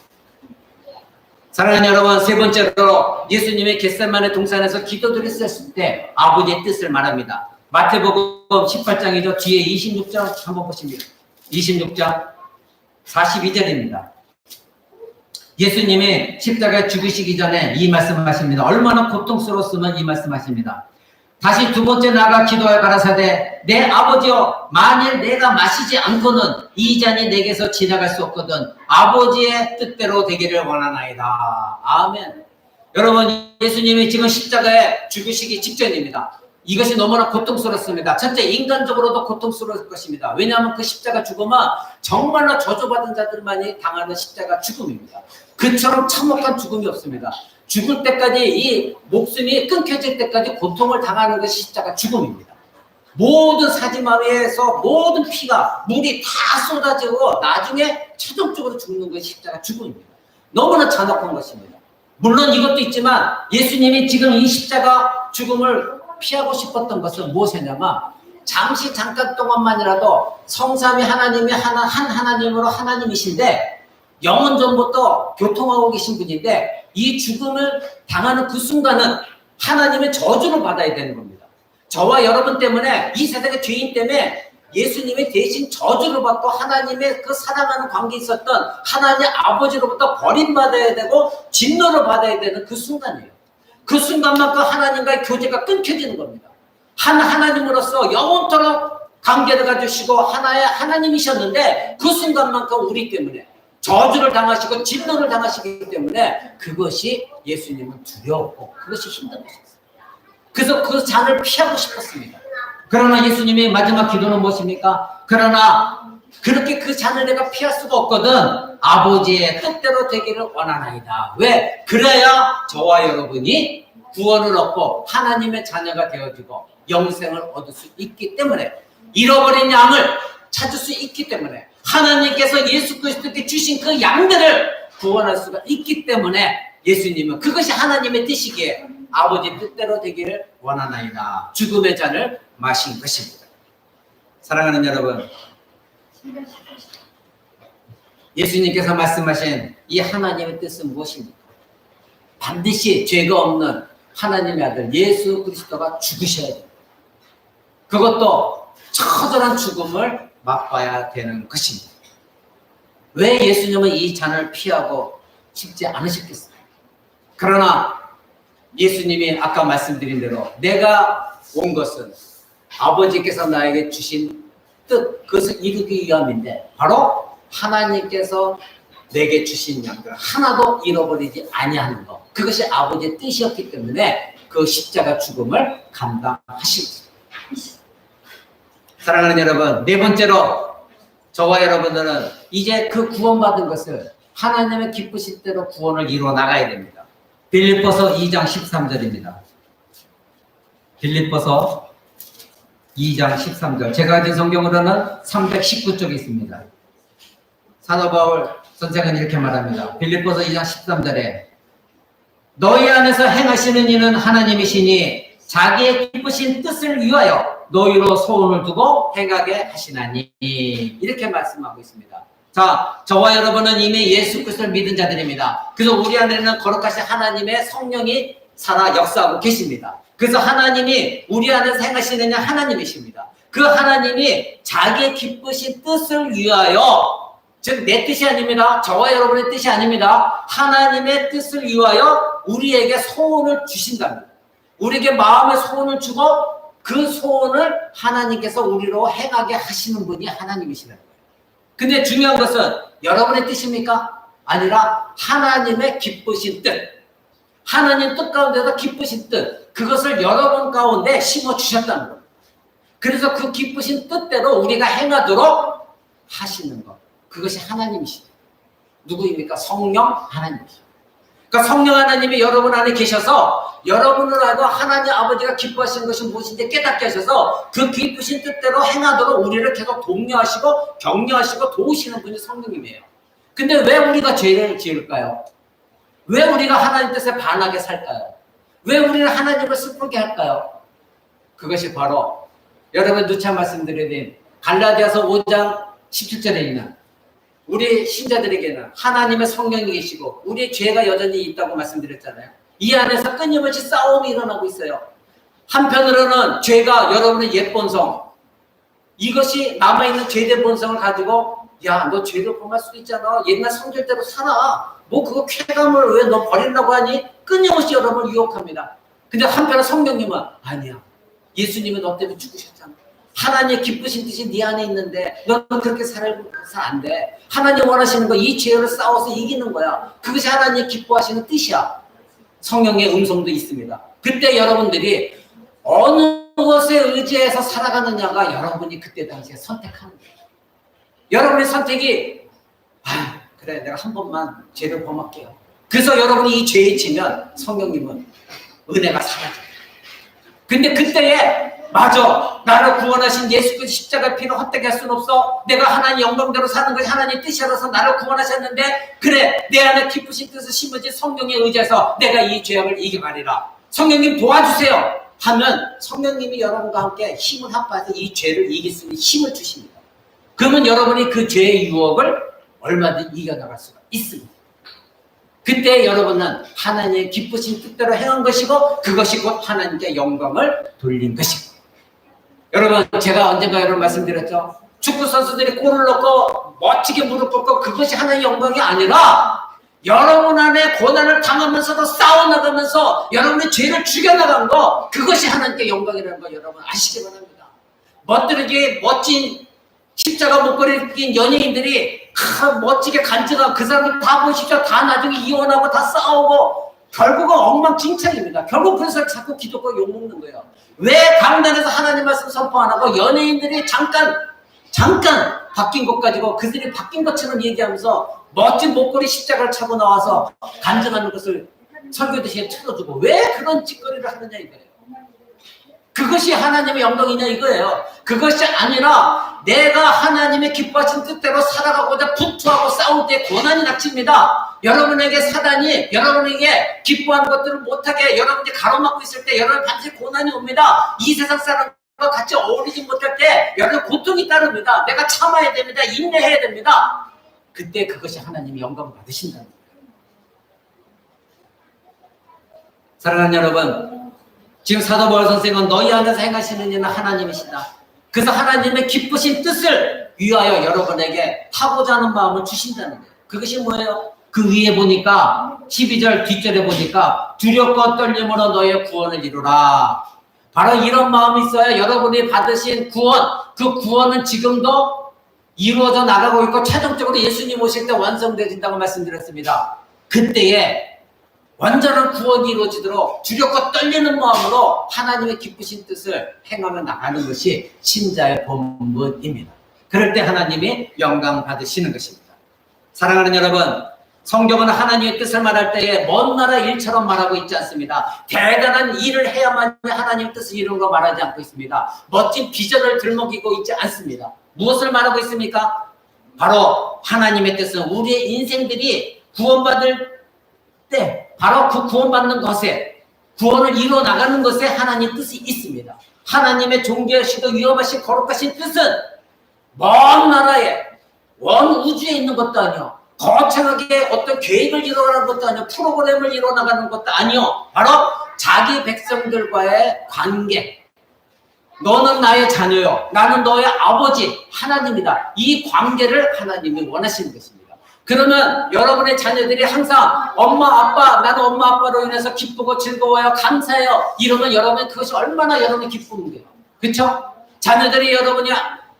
사랑하는 여러분, 세 번째로 예수님의 겟세마네 동산에서 기도드렸을 때 아버지의 뜻을 말합니다. 마태복음 18장이죠. 뒤에 26장 한번 보십니다. 26장 42절입니다. 예수님이 십자가에 죽으시기 전에 이 말씀하십니다. 얼마나 고통스러웠으면 이 말씀하십니다. 다시 두 번째 나가 기도하여 가라사대 내 아버지여 만일 내가 마시지 않고는 이 잔이 내게서 지나갈 수 없거든 아버지의 뜻대로 되기를 원하나이다. 아멘. 여러분, 예수님이 지금 십자가에 죽으시기 직전입니다. 이것이 너무나 고통스럽습니다. 첫째, 인간적으로도 고통스러울 것입니다. 왜냐하면 그 십자가 죽음은 정말로 저주받은 자들만이 당하는 십자가 죽음입니다. 그처럼 참혹한 죽음이 없습니다. 죽을 때까지 이 목숨이 끊겨질 때까지 고통을 당하는 것이 십자가 죽음입니다. 모든 사지마위에서 모든 피가 물이 다 쏟아지고 나중에 최종적으로 죽는 것이 십자가 죽음입니다. 너무나 잔혹한 것입니다. 물론 이것도 있지만 예수님이 지금 이 십자가 죽음을 피하고 싶었던 것은 무엇이냐면 잠시 잠깐 동안만이라도 성삼위 하나님이 한 하나님으로 하나님이신데 영원 전부터 교통하고 계신 분인데 이 죽음을 당하는 그 순간은 하나님의 저주를 받아야 되는 겁니다. 저와 여러분 때문에 이 세상의 죄인 때문에 예수님이 대신 저주를 받고 하나님의 그 사랑하는 관계에 있었던 하나님 아버지로부터 버림받아야 되고 진노를 받아야 되는 그 순간이에요. 그 순간만큼 하나님과의 교제가 끊겨지는 겁니다. 한 하나님으로서 영원토록 관계를 가지시고 하나의 하나님이셨는데 그 순간만큼 우리 때문에 저주를 당하시고 진노를 당하시기 때문에 그것이 예수님은 두려웠고 그것이 힘든 것이었어요. 그래서 그 잔을 피하고 싶었습니다. 그러나 예수님의 마지막 기도는 무엇입니까? 그러나 그렇게 그 잔을 내가 피할 수가 없거든 아버지의 뜻대로 되기를 원하나이다. 왜? 그래야 저와 여러분이 구원을 얻고 하나님의 자녀가 되어지고 영생을 얻을 수 있기 때문에 잃어버린 양을 찾을 수 있기 때문에 하나님께서 예수 그리스도께 주신 그 양들을 구원할 수가 있기 때문에 예수님은 그것이 하나님의 뜻이기에 아버지 뜻대로 되기를 원하나이다. 죽음의 잔을 마신 것입니다. 사랑하는 여러분, 예수님께서 말씀하신 이 하나님의 뜻은 무엇입니까? 반드시 죄가 없는 하나님의 아들 예수 그리스도가 죽으셔야 됩니다. 그것도 처절한 죽음을 맛봐야 되는 것입니다. 왜 예수님은 이 잔을 피하고 싶지 않으셨겠어요? 그러나 예수님이 아까 말씀드린 대로 내가 온 것은 아버지께서 나에게 주신 뜻, 그것을 이루기 위함인데 바로 하나님께서 내게 주신 양들 하나도 잃어버리지 아니하는 것, 그것이 아버지의 뜻이었기 때문에 그 십자가 죽음을 감당하시고. 사랑하는 여러분, 네 번째로 저와 여러분들은 이제 그 구원받은 것을 하나님의 기쁘신 대로 구원을 이루어 나가야 됩니다. 빌립보서 2장 13절입니다. 빌립보서 2장 13절. 제가 가진 성경으로는 319쪽에 있습니다. 사도 바울 선생은 이렇게 말합니다. 빌립보서 2장 13절에 너희 안에서 행하시는 이는 하나님이시니 자기의 기쁘신 뜻을 위하여 너희로 소원을 두고 행하게 하시나니 이렇게 말씀하고 있습니다. 자, 저와 여러분은 이미 예수 그리스도를 믿은 자들입니다. 그래서 우리 안에는 거룩하신 하나님의 성령이 살아 역사하고 계십니다. 그래서 하나님이 우리 안에서 행하시는 하나님이십니다. 그 하나님이 자기의 기쁘신 뜻을 위하여, 즉 내 뜻이 아닙니다. 저와 여러분의 뜻이 아닙니다. 하나님의 뜻을 위하여 우리에게 소원을 주신답니다. 우리에게 마음의 소원을 주고 그 소원을 하나님께서 우리로 행하게 하시는 분이 하나님이시라는 거예요. 근데 중요한 것은 여러분의 뜻입니까? 아니라 하나님의 기쁘신 뜻. 하나님 뜻 가운데서 기쁘신 뜻. 그것을 여러분 가운데 심어주셨다는 거예요. 그래서 그 기쁘신 뜻대로 우리가 행하도록 하시는 것. 그것이 하나님이시죠. 누구입니까? 성령 하나님이시죠. 그러니까 성령 하나님이 여러분 안에 계셔서 여러분을 알고 하나님 아버지가 기뻐하시는 것이 무엇인지 깨닫게 하셔서 그 기쁘신 뜻대로 행하도록 우리를 계속 독려하시고 격려하시고 도우시는 분이 성령님이에요. 근데 왜 우리가 죄를 지을까요? 왜 우리가 하나님 뜻에 반하게 살까요? 왜 우리는 하나님을 슬프게 할까요? 그것이 바로 여러분 누차 말씀드린 갈라디아서 5장 17절에 있는 우리 신자들에게는 하나님의 성령이 계시고 우리의 죄가 여전히 있다고 말씀드렸잖아요. 이 안에서 끊임없이 싸움이 일어나고 있어요. 한편으로는 죄가 여러분의 옛 본성, 이것이 남아있는 죄된 본성을 가지고 야, 너 죄를 범할 수도 있잖아. 옛날 성질대로 살아. 뭐 그거 쾌감을 왜 너 버리려고 하니? 끊임없이 여러분을 유혹합니다. 근데 한편으로 성령님은 아니야. 예수님은 너 때문에 죽으셨잖아. 하나님의 기쁘신 뜻이 네 안에 있는데 너는 그렇게 살아서 안 돼. 하나님 원하시는 거 이 죄를 싸워서 이기는 거야. 그것이 하나님 기뻐하시는 뜻이야. 성령의 음성도 있습니다. 그때 여러분들이 어느 것에 의지해서 살아가느냐가 여러분이 그때 당시에 선택하는 거예요. 여러분의 선택이 그래 내가 한 번만 죄를 범할게요. 그래서 여러분이 이 죄에 치면 성령님은 은혜가 사라져요. 근데 그때에 맞아 나를 구원하신 예수께서 십자가 피로 헛되게 할 수는 없어. 내가 하나님 영광대로 사는 것이 하나님 뜻이라서 나를 구원하셨는데 그래 내 안에 기쁘신 뜻을 심어진 성령에 의지해서 내가 이 죄악을 이겨가리라. 성령님 도와주세요 하면 성령님이 여러분과 함께 힘을 합해서 이 죄를 이길 수 있는 힘을 주십니다. 그러면 여러분이 그 죄의 유혹을 얼마든지 이겨나갈 수가 있습니다. 그때 여러분은 하나님의 기쁘신 뜻대로 행한 것이고 그것이 곧 하나님께 영광을 돌린 것이고. 여러분 제가 언젠가 여러분 말씀드렸죠. 축구 선수들이 골을 넣고 멋지게 무릎 꿇고 그것이 하나님의 영광이 아니라 여러분 안에 고난을 당하면서도 싸워나가면서 여러분의 죄를 죽여나간 거 그것이 하나님께 영광이라는 거 여러분 아시기 바랍니다. 멋들게 멋진 십자가 목걸이를 낀 연예인들이 멋지게 간증하고 그 사람들 다 보십시오. 다 나중에 이혼하고 다 싸우고 결국은 엉망진창입니다. 결국 그래서 자꾸 기독교가 욕먹는 거예요. 왜 강단에서 하나님 말씀 선포 안 하고 연예인들이 잠깐 바뀐 것 가지고 그들이 바뀐 것처럼 얘기하면서 멋진 목걸이 십자가를 차고 나와서 간증하는 것을 설교 대신에 틀어주고 왜 그런 짓거리를 하느냐 이거예요. 그것이 하나님의 영광이냐 이거예요. 그것이 아니라 내가 하나님의 기뻐하신 뜻대로 살아가고자 부투하고 싸울 때 고난이 닥칩니다. 여러분에게 사단이 여러분에게 기뻐하는 것들을 못하게 여러분이 가로막고 있을 때 여러분 반드시 고난이 옵니다. 이 세상 사람과 같이 어울리지 못할 때 여러분 고통이 따릅니다. 내가 참아야 됩니다. 인내해야 됩니다. 그때 그것이 하나님의 영광을 받으신다는 거예요. 사랑하는 여러분, 지금 사도 바울 선생은 너희 안에서 행하시는 이는 하나님이시다. 그래서 하나님의 기쁘신 뜻을 위하여 여러분에게 하고자 하는 마음을 주신다는 거예요. 그것이 뭐예요? 그 위에 보니까 12절 뒷절에 보니까 두렵고 떨림으로 너의 구원을 이루라. 바로 이런 마음이 있어야 여러분이 받으신 구원, 그 구원은 지금도 이루어져 나가고 있고 최종적으로 예수님 오실 때 완성되어진다고 말씀드렸습니다. 그때에 완전한 구원이 이루어지도록 두렵고 떨리는 마음으로 하나님의 기쁘신 뜻을 행하며 나가는 것이 신자의 본분입니다. 그럴 때 하나님이 영광 받으시는 것입니다. 사랑하는 여러분, 성경은 하나님의 뜻을 말할 때에 먼 나라 일처럼 말하고 있지 않습니다. 대단한 일을 해야만 하나님의 뜻을 이루는 거 말하지 않고 있습니다. 멋진 비전을 들먹이고 있지 않습니다. 무엇을 말하고 있습니까? 바로 하나님의 뜻은 우리의 인생들이 구원받을 때 바로 그 구원받는 것에 구원을 이루어 나가는 것에 하나님의 뜻이 있습니다. 하나님의 존귀하시고 위험하신 거룩하신 뜻은 먼 나라에 원 우주에 있는 것도 아니요 거창하게 어떤 계획을 이루어가는 것도 아니요 프로그램을 이루어 나가는 것도 아니요 바로 자기 백성들과의 관계. 너는 나의 자녀요 나는 너의 아버지 하나님이다. 이 관계를 하나님이 원하시는 것입니다. 그러면 여러분의 자녀들이 항상 엄마 아빠 나는 엄마 아빠로 인해서 기쁘고 즐거워요 감사해요 이러면 여러분 그것이 얼마나 여러분이 기쁜데요. 그렇죠? 자녀들이 여러분이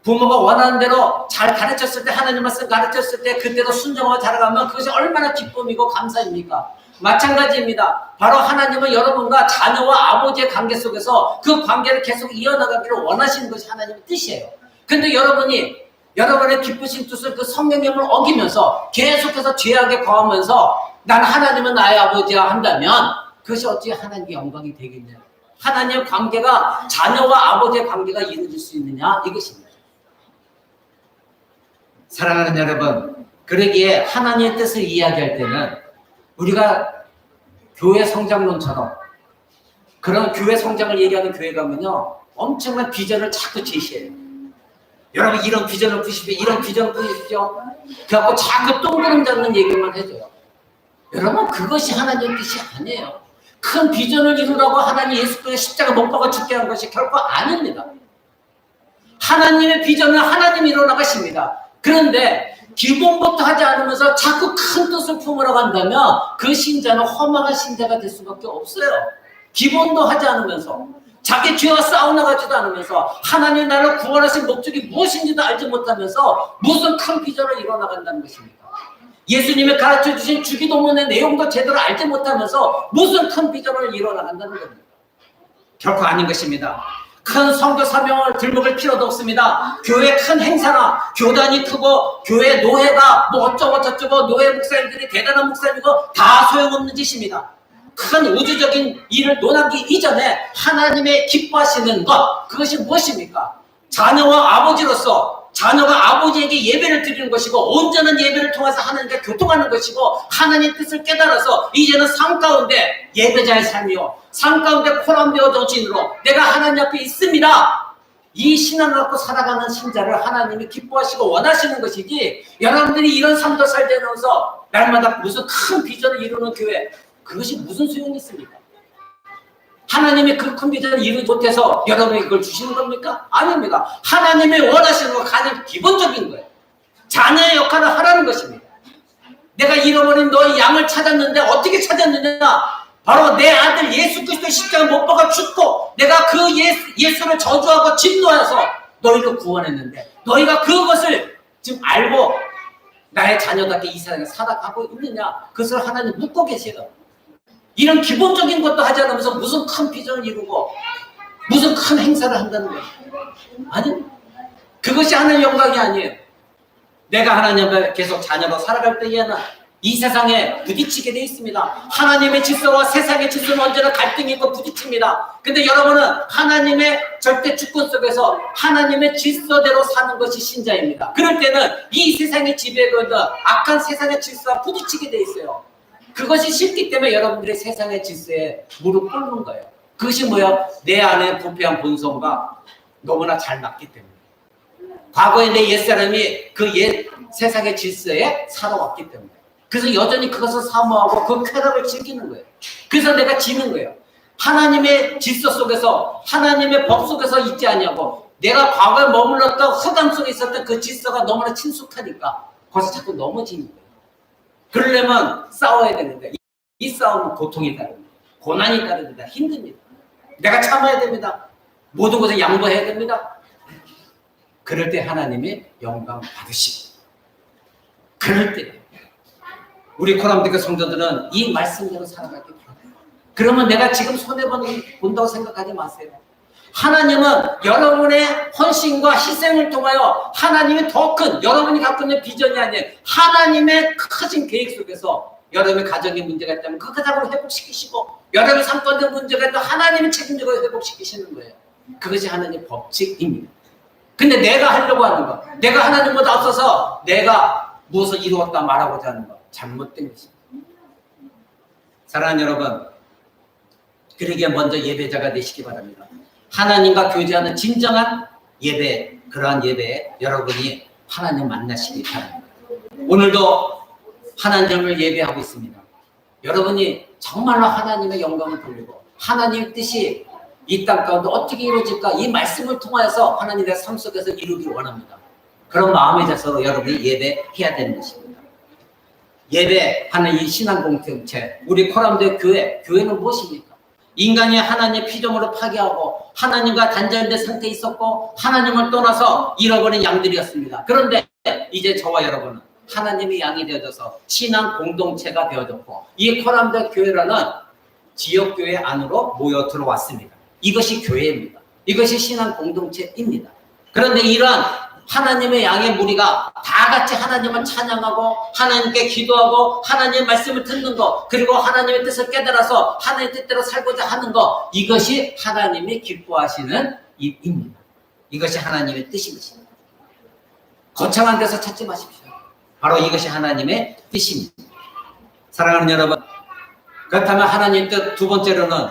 부모가 원하는 대로 잘 가르쳤을 때 하나님 말씀 가르쳤을 때 그대로 순종하고 자라가면 그것이 얼마나 기쁨이고 감사입니까? 마찬가지입니다. 바로 하나님은 여러분과 자녀와 아버지의 관계 속에서 그 관계를 계속 이어나가기를 원하시는 것이 하나님의 뜻이에요. 근데 여러분의 기쁘신 뜻을 그 성령님을 어기면서 계속해서 죄악에 거하면서 난 하나님은 나의 아버지야 한다면 그것이 어찌 하나님의 영광이 되겠냐. 하나님의 관계가 자녀와 아버지의 관계가 이루어질 수 있느냐 이것입니다. 사랑하는 여러분, 그러기에 하나님의 뜻을 이야기할 때는 우리가 교회 성장론처럼 그런 교회 성장을 얘기하는 교회 가면요, 엄청난 비전을 자꾸 제시해요. 여러분 이런 비전을 푸십시오. 이런 비전을 푸십시오. 그래갖고 자꾸 똥구름 잡는 얘기만 해줘요. 여러분 그것이 하나님의 뜻이 아니에요. 큰 비전을 이루라고 하나님 예수께서 십자가 못 박아 죽게 한 것이 결코 아닙니다. 하나님의 비전은 하나님이 이루어나가십니다. 그런데 기본부터 하지 않으면서 자꾸 큰 뜻을 품으러 간다면 그 신자는 허망한 신자가 될 수밖에 없어요. 기본도 하지 않으면서 자기 죄와 싸워나가지도 않으면서 하나님 나를 구원하신 목적이 무엇인지도 알지 못하면서 무슨 큰 비전을 이뤄나간다는 것입니까? 예수님이 가르쳐 주신 주기도문의 내용도 제대로 알지 못하면서 무슨 큰 비전을 이뤄나간다는 겁니다. 결코 아닌 것입니다. 큰 선교 사명을 들먹을 필요도 없습니다. 교회 큰 행사나 교단이 크고 교회 노회가 뭐 어쩌고 저쩌고 노회 목사님들이 대단한 목사님이고 다 소용없는 짓입니다. 큰 우주적인 일을 논하기 이전에 하나님의 기뻐하시는 것, 그것이 무엇입니까? 자녀와 아버지로서 자녀가 아버지에게 예배를 드리는 것이고 온전한 예배를 통해서 하나님과 교통하는 것이고 하나님의 뜻을 깨달아서 이제는 삶 가운데 예배자의 삶이요, 삶 가운데 코람되어 정신으로 내가 하나님 앞에 있습니다. 이 신앙을 갖고 살아가는 신자를 하나님이 기뻐하시고 원하시는 것이지, 여러분들이 이런 삶도 살면서 날마다 무슨 큰 비전을 이루는 교회, 그것이 무슨 소용이 있습니까? 하나님이 그 큰 비전을 이루지 못해서 여러분에게 그걸 주시는 겁니까? 아닙니다. 하나님이 원하시는 건 가장 기본적인 거예요. 자녀의 역할을 하라는 것입니다. 내가 잃어버린 너의 양을 찾았는데 어떻게 찾았느냐? 바로 내 아들 예수 그리스도의 십자가 못 박아 죽고 내가 그 예수를 저주하고 진노해서 너희를 구원했는데 너희가 그것을 지금 알고 나의 자녀답게 이 세상에 살아가고 있느냐? 그것을 하나님 묻고 계세요. 이런 기본적인 것도 하지 않으면서 무슨 큰 비전을 이루고 무슨 큰 행사를 한다는 거예요. 아니, 그것이 하나님의 영광이 아니에요. 내가 하나님 앞에 계속 자녀로 살아갈 때에는 이 세상에 부딪히게 되어 있습니다. 하나님의 질서와 세상의 질서는 언제나 갈등이 있고 부딪힙니다. 근데 여러분은 하나님의 절대 주권 속에서 하나님의 질서대로 사는 것이 신자입니다. 그럴 때는 이 세상의 지배에 걸려 악한 세상의 질서와 부딪히게 되어 있어요. 그것이 싫기 때문에 여러분들의 세상의 질서에 무릎 꿇는 거예요. 그것이 뭐야? 내 안에 부패한 본성과 너무나 잘 맞기 때문에. 과거에 내 옛사람이 그 옛 세상의 질서에 살아왔기 때문에. 그래서 여전히 그것을 사모하고 그 쾌락을 즐기는 거예요. 그래서 내가 지는 거예요. 하나님의 질서 속에서, 하나님의 법 속에서 있지 않냐고. 내가 과거에 머물렀던 흑암 속에 있었던 그 질서가 너무나 친숙하니까 거기서 자꾸 넘어지는 거예요. 그러려면 싸워야 되는데 이 싸움은 고통이 따릅니다. 고난이 따릅니다. 힘듭니다. 내가 참아야 됩니다. 모든 것을 양보해야 됩니다. 그럴 때 하나님이 영광 받으시고, 그럴 때 우리 코람드교 성도들은 이 말씀대로 살아가기 바랍니다. 그러면 내가 지금 손해본다고 생각하지 마세요. 하나님은 여러분의 헌신과 희생을 통하여 하나님이 더 큰, 여러분이 갖고 있는 비전이 아니에요. 하나님의 크신 계획 속에서 여러분의 가정에 문제가 있다면 그 가정을 회복시키시고, 여러분의 삶가운데 문제가 있다면 하나님이 책임지고 회복시키시는 거예요. 그것이 하나님의 법칙입니다. 근데 내가 하려고 하는 거, 내가 하나님보다 앞서서 내가 무엇을 이루었다 말하고자 하는 거, 잘못된 것입니다. 사랑하는 여러분, 그러기에 먼저 예배자가 되시기 바랍니다. 하나님과 교제하는 진정한 예배, 그러한 예배에 여러분이 하나님 만나시기 바랍니다. 오늘도 하나님을 예배하고 있습니다. 여러분이 정말로 하나님의 영광을 돌리고 하나님의 뜻이 이 땅 가운데 어떻게 이루어질까, 이 말씀을 통하여서 하나님의 삶 속에서 이루기를 원합니다. 그런 마음의 자세로 여러분이 예배해야 되는 것입니다. 예배하는 이 신앙 공동체, 우리 코람드 교회는 무엇입니까? 인간이 하나님의 피조물을 파괴하고 하나님과 단절된 상태에 있었고 하나님을 떠나서 잃어버린 양들이었습니다. 그런데 이제 저와 여러분은 하나님의 양이 되어져서 신앙 공동체가 되어졌고 이 코람드 교회라는 지역교회 안으로 모여 들어왔습니다. 이것이 교회입니다. 이것이 신앙 공동체입니다. 그런데 이러한 하나님의 양의 무리가 다 같이 하나님을 찬양하고 하나님께 기도하고 하나님의 말씀을 듣는 것, 그리고 하나님의 뜻을 깨달아서 하나님의 뜻대로 살고자 하는 것, 이것이 하나님이 기뻐하시는 일입니다. 이것이 하나님의 뜻인 것입니다. 거창한 데서 찾지 마십시오. 바로 이것이 하나님의 뜻입니다. 사랑하는 여러분, 그렇다면 하나님 뜻 두 번째로는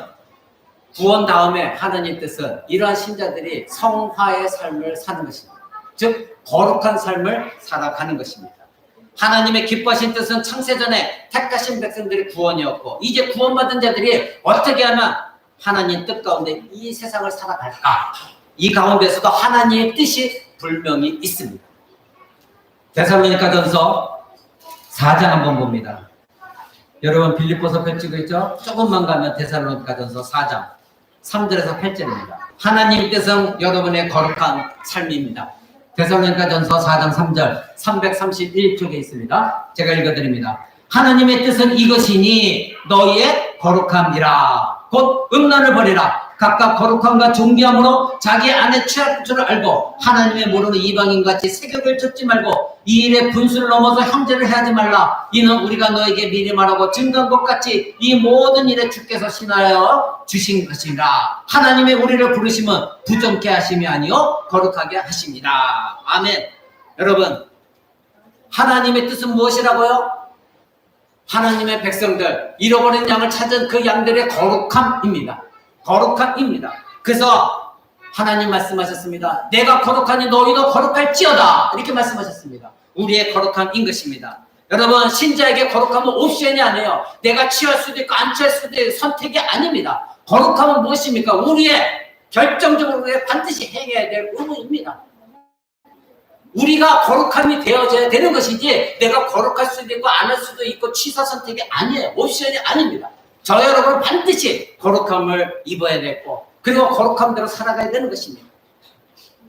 구원 다음에 하나님 뜻은 이러한 신자들이 성화의 삶을 사는 것입니다. 즉 거룩한 삶을 살아가는 것입니다. 하나님의 기뻐하신 뜻은 창세전에 택하신 백성들이 구원이었고 이제 구원받은 자들이 어떻게 하면 하나님 뜻 가운데 이 세상을 살아갈까? 이 가운데서도 하나님의 뜻이 분명히 있습니다. 데살로니가전서 4장 한번 봅니다. 여러분 빌립보서 펼치고 있죠? 조금만 가면 데살로니가전서 4장 3절에서 8절입니다. 하나님 뜻은 여러분의 거룩한 삶입니다. 데살로니가전서 4장 3절 331쪽에 있습니다. 제가 읽어드립니다. 하나님의 뜻은 이것이니 너희의 거룩함이라. 곧 음란을 버리라. 각각 거룩함과 존귀함으로 자기 안에 취할 줄을 알고 하나님의 모르는 이방인같이 세격을 쫓지 말고 이 일에 분수를 넘어서 형제를 해하지 말라. 이는 우리가 너에게 미리 말하고 증거한 것 같이 이 모든 일에 주께서 신하여 주신 것이라. 하나님의 우리를 부르심은 부정케 하심이 아니요 거룩하게 하십니다. 아멘. 여러분, 하나님의 뜻은 무엇이라고요? 하나님의 백성들, 잃어버린 양을 찾은 그 양들의 거룩함입니다. 거룩함입니다. 그래서 하나님 말씀하셨습니다. 내가 거룩하니 너희도 거룩할지어다. 이렇게 말씀하셨습니다. 우리의 거룩함인 것입니다. 여러분, 신자에게 거룩함은 옵션이 아니에요. 내가 취할 수도 있고 안 취할 수도 있고 선택이 아닙니다. 거룩함은 무엇입니까? 우리의 결정적으로 반드시 행해야 될 의무입니다. 우리가 거룩함이 되어져야 되는 것이지 내가 거룩할 수도 있고 안 할 수도 있고 취사 선택이 아니에요. 옵션이 아닙니다. 저 여러분 반드시 거룩함을 입어야 되고 그리고 거룩함대로 살아가야 되는 것입니다.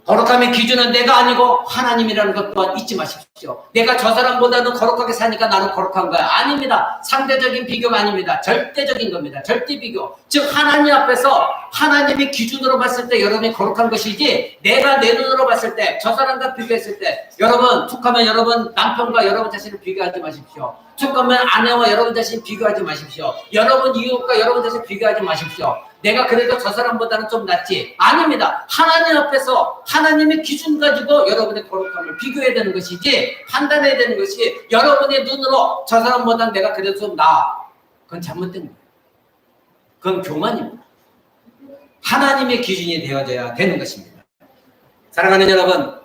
거룩함의 기준은 내가 아니고 하나님이라는 것 또한 잊지 마십시오. 내가 저 사람보다는 거룩하게 사니까 나는 거룩한 거야. 아닙니다. 상대적인 비교가 아닙니다. 절대적인 겁니다. 절대 비교. 즉 하나님 앞에서 하나님의 기준으로 봤을 때 여러분이 거룩한 것이지 내가 내 눈으로 봤을 때 저 사람과 비교했을 때 여러분 툭하면 여러분 남편과 여러분 자신을 비교하지 마십시오. 툭하면 아내와 여러분 자신 비교하지 마십시오. 여러분 이웃과 여러분 자신 비교하지 마십시오. 내가 그래도 저 사람보다는 좀 낫지. 아닙니다. 하나님 앞에서 하나님의 기준 가지고 여러분의 거룩함을 비교해야 되는 것이지 판단해야 되는 것이 여러분의 눈으로 저 사람보다는 내가 그래도 좀 나아. 그건 잘못된 거예요. 그건 교만입니다. 하나님의 기준이 되어져야 되는 것입니다. 사랑하는 여러분,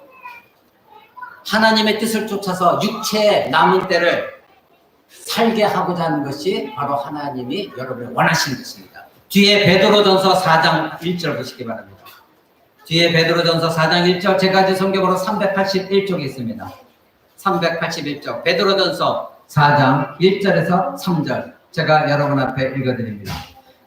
하나님의 뜻을 쫓아서 육체의 남은 때를 살게 하고자 하는 것이 바로 하나님이 여러분을 원하시는 것입니다. 뒤에 베드로전서 4장 1절 보시기 바랍니다. 뒤에 베드로전서 4장 1절 제가 가진 성경으로 381쪽에 있습니다. 381쪽 베드로전서 4장 1절에서 3절 제가 여러분 앞에 읽어드립니다.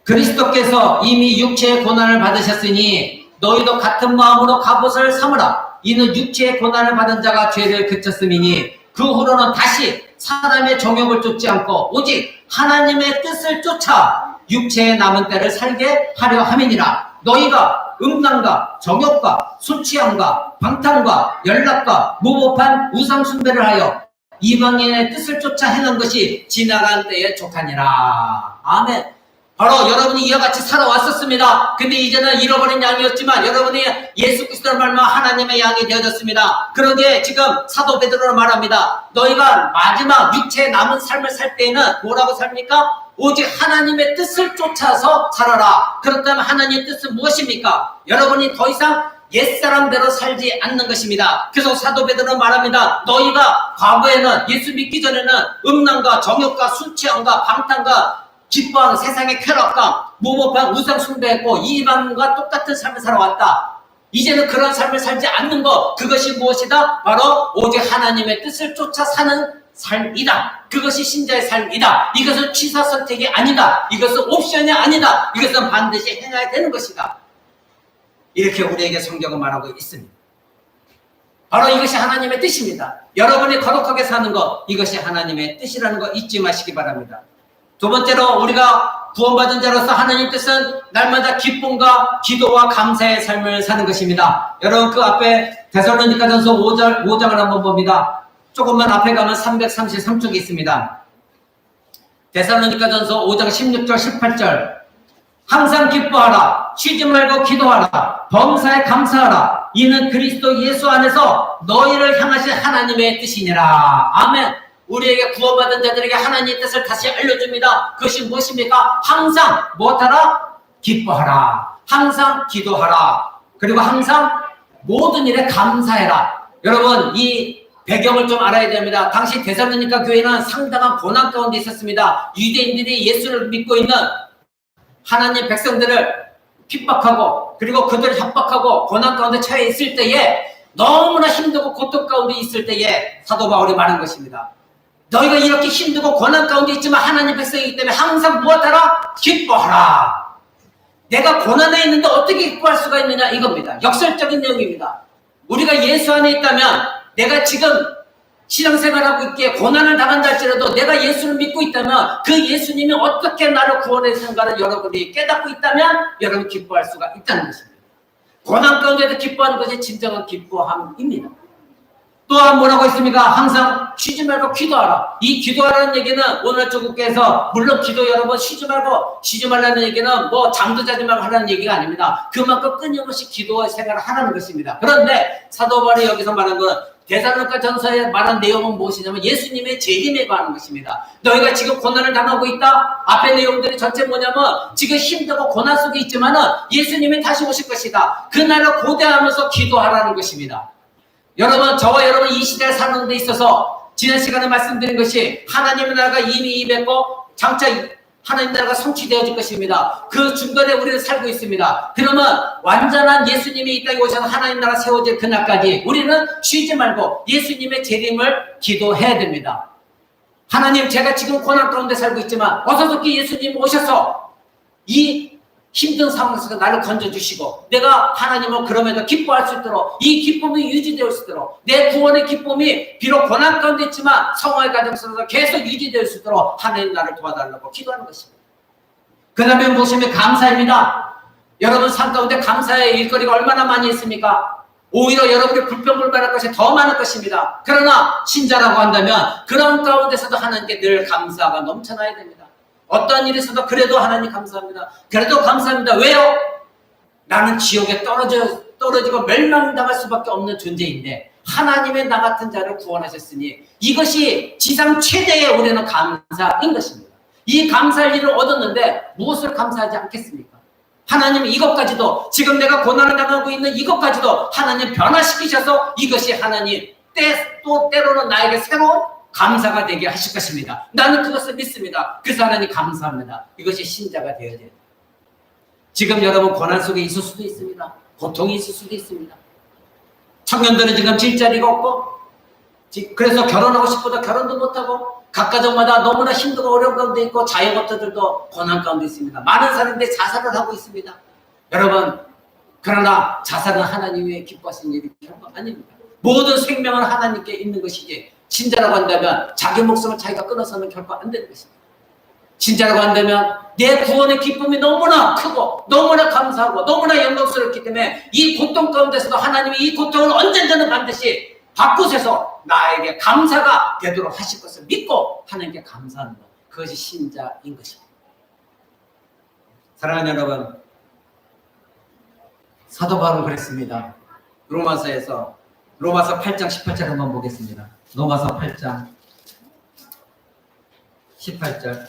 그리스도께서 이미 육체의 고난을 받으셨으니 너희도 같은 마음으로 갑옷을 삼으라. 이는 육체의 고난을 받은 자가 죄를 그쳤음이니 그 후로는 다시 사람의 정욕을 쫓지 않고 오직 하나님의 뜻을 쫓아 육체의 남은 때를 살게 하려 함이니라. 너희가 음란과 정욕과 술 취함과 방탕과 연락과 무법한 우상 숭배를 하여 이방인의 뜻을 쫓아 해놓은 것이 지나간 때에 족하니라. 아멘. 바로 여러분이 이와 같이 살아왔었습니다. 근데 이제는 잃어버린 양이었지만 여러분이 예수 그리스도를 말미암아 하나님의 양이 되어졌습니다. 그러기에 지금 사도 베드로는 말합니다. 너희가 마지막 육체의 남은 삶을 살 때에는 뭐라고 삽니까? 오직 하나님의 뜻을 쫓아서 살아라. 그렇다면 하나님의 뜻은 무엇입니까? 여러분이 더 이상 옛사람대로 살지 않는 것입니다. 그래서 사도 베드로는 말합니다. 너희가 과거에는 예수 믿기 전에는 음란과 정욕과 술 취함과 방탕과 기뻐하는 세상의 쾌락감, 무법한 우상 숭배했고 이방과 똑같은 삶을 살아왔다. 이제는 그런 삶을 살지 않는 것, 그것이 무엇이다? 바로 오직 하나님의 뜻을 쫓아 사는 삶이다. 그것이 신자의 삶이다. 이것은 취사 선택이 아니다. 이것은 옵션이 아니다. 이것은 반드시 행해야 되는 것이다. 이렇게 우리에게 성경은 말하고 있습니다. 바로 이것이 하나님의 뜻입니다. 여러분이 거룩하게 사는 것, 이것이 하나님의 뜻이라는 거 잊지 마시기 바랍니다. 두 번째로 우리가 구원받은 자로서 하나님 뜻은 날마다 기쁨과 기도와 감사의 삶을 사는 것입니다. 여러분 그 앞에 데살로니가전서 5장을 한번 봅니다. 조금만 앞에 가면 333쪽에 있습니다. 데살로니가전서 5장 16절 18절 항상 기뻐하라. 쉬지 말고 기도하라. 범사에 감사하라. 이는 그리스도 예수 안에서 너희를 향하신 하나님의 뜻이니라. 아멘. 우리에게 구원받은 자들에게 하나님의 뜻을 다시 알려줍니다. 그것이 무엇입니까? 항상 무엇하라? 기뻐하라. 항상 기도하라. 그리고 항상 모든 일에 감사해라. 여러분, 이 배경을 좀 알아야 됩니다. 당시 데살로니가 교회는 상당한 고난 가운데 있었습니다. 유대인들이 예수를 믿고 있는 하나님 백성들을 핍박하고 그리고 그들을 협박하고 고난 가운데 처해 있을 때에 너무나 힘들고 고통 가운데 있을 때에 사도 바울이 말한 것입니다. 너희가 이렇게 힘들고 고난 가운데 있지만 하나님 백성이기 때문에 항상 무엇하라? 기뻐하라. 내가 고난에 있는데 어떻게 기뻐할 수가 있느냐 이겁니다. 역설적인 내용입니다. 우리가 예수 안에 있다면 내가 지금 신앙생활하고 있기에 고난을 당한다 할지라도 내가 예수를 믿고 있다면 그 예수님이 어떻게 나를 구원했는가를 여러분이 깨닫고 있다면 여러분 기뻐할 수가 있다는 것입니다. 고난 가운데도 기뻐하는 것이 진정한 기뻐함입니다. 또한 뭐라고 있습니까? 항상 쉬지 말고 기도하라. 이 기도하라는 얘기는 오늘 조국교회에서 물론 기도 여러분 쉬지 말라는 얘기는 뭐 잠도 자지 말고 하라는 얘기가 아닙니다. 그만큼 끊임없이 기도 생활을 하라는 것입니다. 그런데 사도 바울이 여기서 말한 건 데살로니가 전서에 말한 내용은 무엇이냐면 예수님의 재림에 관한 것입니다. 너희가 지금 고난을 당하고 있다? 앞의 내용들이 전체 뭐냐면 지금 힘들고 고난 속에 있지만은 예수님이 다시 오실 것이다. 그날을 고대하면서 기도하라는 것입니다. 여러분, 저와 여러분 이 시대를 사는 데 있어서 지난 시간에 말씀드린 것이 하나님의 나라가 이미 임했고 장차 하나님 나라가 성취되어질 것입니다. 그 중간에 우리는 살고 있습니다. 그러면 완전한 예수님이 이 땅에 오셔서 하나님 나라 세워질 그날까지 우리는 쉬지 말고 예수님의 재림을 기도해야 됩니다. 하나님, 제가 지금 고난 가운데 살고 있지만 어서속히 예수님 오셔서 이 힘든 상황에서 나를 건져주시고 내가 하나님을 그럼에도 기뻐할 수 있도록 이 기쁨이 유지될 수 있도록 내 구원의 기쁨이 비록 고난 가운데 있지만 성화의 과정 속에서 계속 유지될 수 있도록 하나님 나를 도와달라고 기도하는 것입니다. 그 다음에 무엇이면 감사입니다. 여러분 삶 가운데 감사의 일거리가 얼마나 많이 있습니까? 오히려 여러분이 불평불만할 것이 더 많을 것입니다. 그러나 신자라고 한다면 그런 가운데서도 하나님께 늘 감사가 넘쳐나야 됩니다. 어떠한 일이 있어도 그래도 하나님 감사합니다. 그래도 감사합니다. 왜요? 나는 지옥에 떨어지고 멸망당할 수밖에 없는 존재인데 하나님의 나 같은 자를 구원하셨으니 이것이 지상 최대의 우리는 감사인 것입니다. 이 감사할 일을 얻었는데 무엇을 감사하지 않겠습니까? 하나님 이것까지도 지금 내가 고난을 당하고 있는 이것까지도 하나님 변화시키셔서 이것이 하나님 또 때로는 나에게 새로운 감사가 되게 하실 것입니다. 나는 그것을 믿습니다. 그래서 하나님 감사합니다. 이것이 신자가 되어야 돼요. 지금 여러분 고난 속에 있을 수도 있습니다. 고통이 있을 수도 있습니다. 청년들은 지금 질자리가 없고 그래서 결혼하고 싶어도 결혼도 못하고 각 가정마다 너무나 힘들고 어려운 가운데 있고 자영업자들도 고난 가운데 있습니다. 많은 사람들이 자살을 하고 있습니다. 여러분, 그러나 자살은 하나님 위에 기뻐하시는 일이 결코 아닙니다. 모든 생명은 하나님께 있는 것이지 신자라고 한다면 자기 목숨을 자기가 끊어서는 결코 안 되는 것입니다. 신자라고 한다면 내 구원의 기쁨이 너무나 크고 너무나 감사하고 너무나 영광스럽기 때문에 이 고통 가운데서도 하나님이 이 고통을 언젠가는 반드시 바꾸셔서 나에게 감사가 되도록 하실 것을 믿고 하나님께 감사하는 것, 그것이 신자인 것입니다. 사랑하는 여러분, 사도 바울은 그랬습니다. 로마서 8장 18절 한번 보겠습니다. 로마서 8장 18절.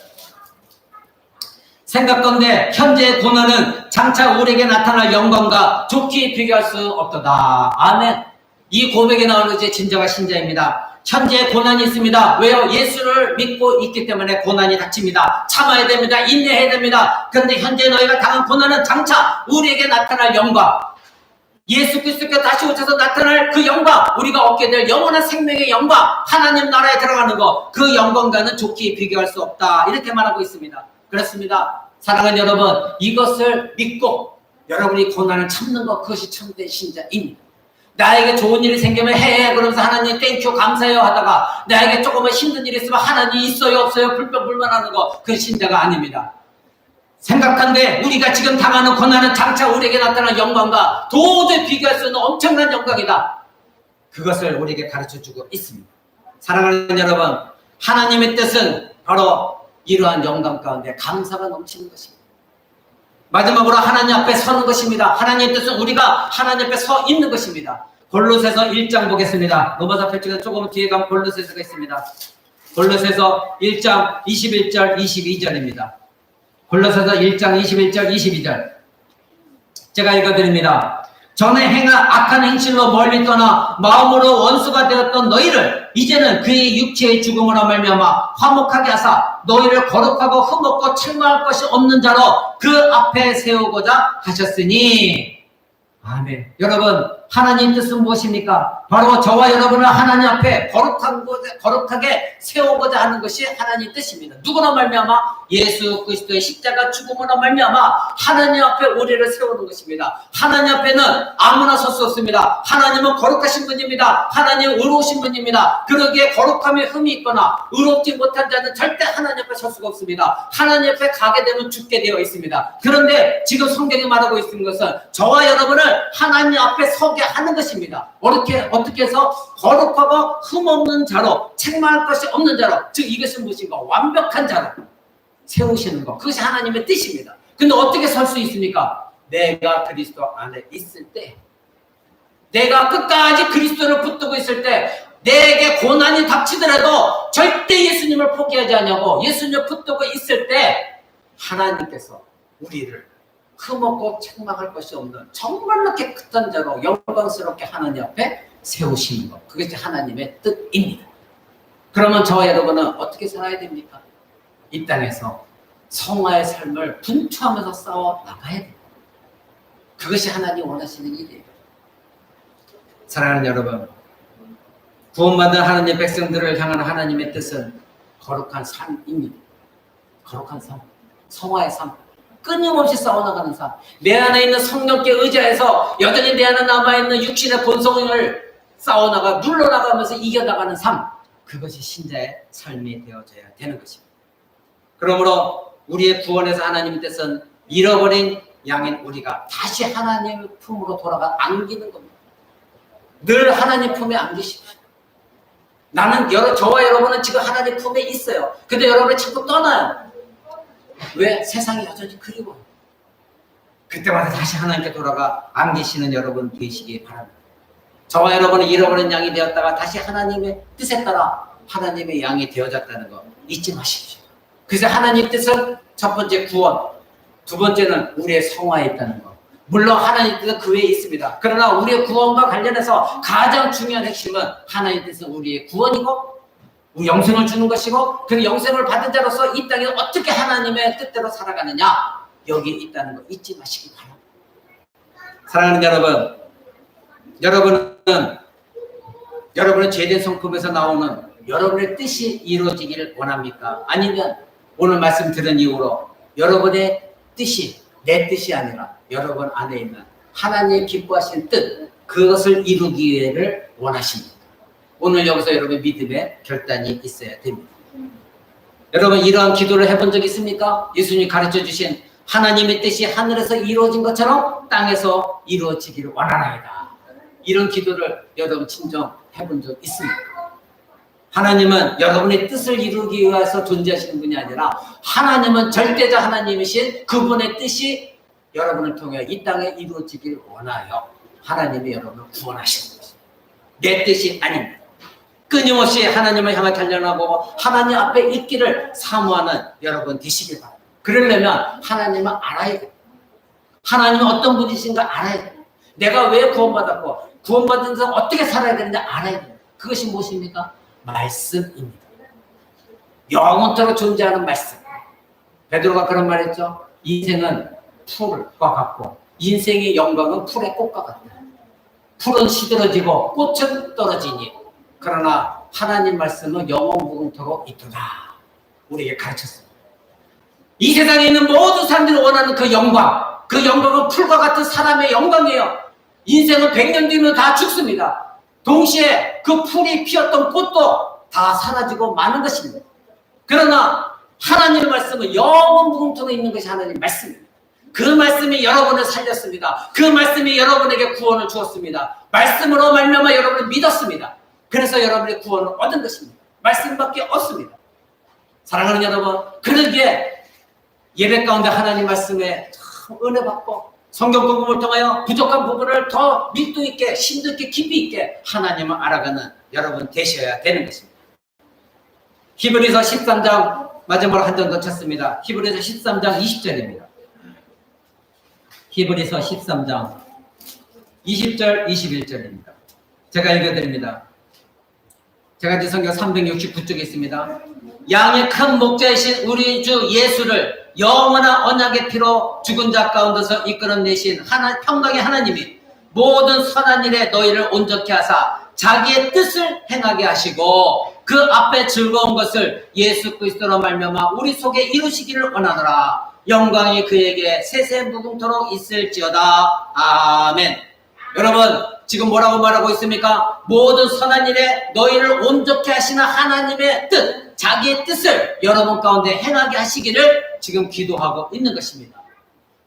생각건대 현재의 고난은 장차 우리에게 나타날 영광과 좋게 비교할 수 없도다. 아멘. 이 고백에 나오는 이제 진정한 신자입니다. 현재 고난이 있습니다. 왜요? 예수를 믿고 있기 때문에 고난이 닥칩니다. 참아야 됩니다. 인내해야 됩니다. 그런데 현재 너희가 당한 고난은 장차 우리에게 나타날 영광, 예수 그리스도께서 다시 오셔서 나타날 그 영광, 우리가 얻게 될 영원한 생명의 영광, 하나님 나라에 들어가는 것, 그 영광과는 좋게 비교할 수 없다. 이렇게 말하고 있습니다. 그렇습니다. 사랑하는 여러분, 이것을 믿고 여러분이 고난을 참는 것, 그것이 참된 신자입니다. 나에게 좋은 일이 생기면 해 그러면서 하나님 땡큐 감사해요 하다가 나에게 조금만 힘든 일이 있으면 하나님 있어요 없어요 불평불만하는 거, 그 신자가 아닙니다. 생각한데 우리가 지금 당하는 고난은 장차 우리에게 나타난 영광과 도저히 비교할 수 없는 엄청난 영광이다. 그것을 우리에게 가르쳐주고 있습니다. 사랑하는 여러분, 하나님의 뜻은 바로 이러한 영광 가운데 감사가 넘치는 것입니다. 마지막으로 하나님 앞에 서는 것입니다. 하나님의 뜻은 우리가 하나님 앞에 서 있는 것입니다. 골로새서 1장 보겠습니다. 로마서 펼치고 조금 뒤에 가면 골로새서가 있습니다. 골로새서 1장 21절 22절입니다. 골로새서 1장 21절 22절 제가 읽어드립니다. 전에 행한 악한 행실로 멀리 떠나 마음으로 원수가 되었던 너희를 이제는 그의 육체의 죽음으로 말미암아 화목하게 하사 너희를 거룩하고 흠없고 책망할 것이 없는 자로 그 앞에 세우고자 하셨으니. 아멘. 여러분, 하나님 뜻은 무엇입니까? 바로 저와 여러분을 하나님 앞에 거룩하게 세우고자 하는 것이 하나님 뜻입니다. 누구나 말미암아 예수 그리스도의 십자가 죽음으로 말미암아 하나님 앞에 우리를 세우는 것입니다. 하나님 앞에는 아무나 설 수 없습니다. 하나님은 거룩하신 분입니다. 하나님은 의로우신 분입니다. 그러기에 거룩함에 흠이 있거나 의롭지 못한 자는 절대 하나님 앞에 설 수가 없습니다. 하나님 앞에 가게 되면 죽게 되어 있습니다. 그런데 지금 성경이 말하고 있는 것은 저와 여러분을 하나님 앞에 서게 하는 것입니다. 어떻게 해서 거룩하고 흠없는 자로 책망할 것이 없는 자로, 즉 이것은 무엇인가? 완벽한 자로 세우시는 것. 그것이 하나님의 뜻입니다. 근데 어떻게 설 수 있습니까? 내가 그리스도 안에 있을 때, 내가 끝까지 그리스도를 붙들고 있을 때, 내게 고난이 닥치더라도 절대 예수님을 포기하지 않냐고 예수님을 붙들고 있을 때 하나님께서 우리를 흠없고 책망할 것이 없는 정말로 깨끗한 자로 영광스럽게 하나님 앞에 세우시는 것. 그것이 하나님의 뜻입니다. 그러면 저와 여러분은 어떻게 살아야 됩니까? 이 땅에서 성화의 삶을 분투하면서 싸워 나가야 돼요. 그것이 하나님 원하시는 일이에요. 사랑하는 여러분, 구원받은 하나님의 백성들을 향한 하나님의 뜻은 거룩한 삶입니다. 거룩한 삶, 성화의 삶, 끊임없이 싸워나가는 삶, 내 안에 있는 성령께 의지해서 여전히 내 안에 남아있는 육신의 본성을 싸워나가 눌러나가면서 이겨나가는 삶, 그것이 신자의 삶이 되어져야 되는 것입니다. 그러므로 우리의 구원에서 하나님의 뜻은 잃어버린 양인 우리가 다시 하나님의 품으로 돌아가 안기는 겁니다. 늘 하나님 품에 안기십시오. 나는 저와 여러분은 지금 하나님 품에 있어요. 근데 여러분은 자꾸 떠나요. 왜? 세상이 여전히 그리워요. 그때마다 다시 하나님께 돌아가 안기시는 여러분 되시기 바랍니다. 저와 여러분은 잃어버린 양이 되었다가 다시 하나님의 뜻에 따라 하나님의 양이 되어졌다는 거 잊지 마십시오. 그래서 하나님의 뜻은 첫 번째 구원, 두 번째는 우리의 성화에 있다는 것. 물론 하나님의 뜻은 그 외에 있습니다. 그러나 우리의 구원과 관련해서 가장 중요한 핵심은 하나님의 뜻은 우리의 구원이고 우리 영생을 주는 것이고 그 영생을 받은 자로서 이 땅에 어떻게 하나님의 뜻대로 살아가느냐, 여기 있다는 거 잊지 마시기 바랍니다. 사랑하는 여러분, 여러분은 죄된 성품에서 나오는 여러분의 뜻이 이루어지기를 원합니까? 아니면 오늘 말씀 들은 이후로 여러분의 뜻이 내 뜻이 아니라 여러분 안에 있는 하나님의 기뻐하시는 뜻, 그것을 이루기 위해를 원하십니까? 오늘 여기서 여러분의 믿음의 결단이 있어야 됩니다. 여러분, 이러한 기도를 해본 적 있습니까? 예수님이 가르쳐 주신 하나님의 뜻이 하늘에서 이루어진 것처럼 땅에서 이루어지기를 원하나이다. 이런 기도를 여러분 진정 해본 적 있습니까? 하나님은 여러분의 뜻을 이루기 위해서 존재하시는 분이 아니라 하나님은 절대자 하나님이신 그분의 뜻이 여러분을 통해 이 땅에 이루어지길 원하여 하나님이 여러분을 구원하시는 것입니다. 내 뜻이 아닙니다. 끊임없이 하나님을 향해 달려나고 하나님 앞에 있기를 사모하는 여러분 되시길 바랍니다. 그러려면 하나님을 알아야 돼요. 하나님은 어떤 분이신가 알아야 돼요. 내가 왜 구원받았고 구원받은 데서 어떻게 살아야 되는지 알아야 돼요. 그것이 무엇입니까? 말씀입니다. 영원토록 존재하는 말씀. 베드로가 그런 말 했죠. 인생은 풀과 같고 인생의 영광은 풀의 꽃과 같다. 풀은 시들어지고 꽃은 떨어지니 그러나 하나님 말씀은 영원무궁토록 있도다. 우리에게 가르쳤습니다. 이 세상에 있는 모든 사람들이 원하는 그 영광은 풀과 같은 사람의 영광이에요. 인생은 100년 뒤면 다 죽습니다. 동시에 그 풀이 피었던 꽃도 다 사라지고 마는 것입니다. 그러나 하나님의 말씀은 영원무궁토록 있는 것이 하나님의 말씀입니다. 그 말씀이 여러분을 살렸습니다. 그 말씀이 여러분에게 구원을 주었습니다. 말씀으로 말미암아 여러분을 믿었습니다. 그래서 여러분의 구원을 얻은 것입니다. 말씀밖에 없습니다. 사랑하는 여러분, 그러기에 예배 가운데 하나님 말씀에 은혜 받고 성경 공부를 통하여 부족한 부분을 더 밀도 있게, 심도 있게, 깊이 있게 하나님을 알아가는 여러분 되셔야 되는 것입니다. 히브리서 13장 마지막으로 한 장 더 쳤습니다. 히브리서 13장 20절입니다. 히브리서 13장 20절, 21절입니다. 제가 읽어드립니다. 제가 이제 성경 369쪽에 있습니다. 양의 큰 목자이신 우리 주 예수를 영원한 언약의 피로 죽은 자 가운데서 이끌어내신 평강의 하나님이 모든 선한 일에 너희를 온전케 하사 자기의 뜻을 행하게 하시고 그 앞에 즐거운 것을 예수 그리스도로 말미암아 우리 속에 이루시기를 원하노라. 영광이 그에게 세세무궁토록 있을지어다. 아멘. 여러분 지금 뭐라고 말하고 있습니까? 모든 선한 일에 너희를 온전케 하시는 하나님의 뜻, 자기의 뜻을 여러분 가운데 행하게 하시기를 지금 기도하고 있는 것입니다.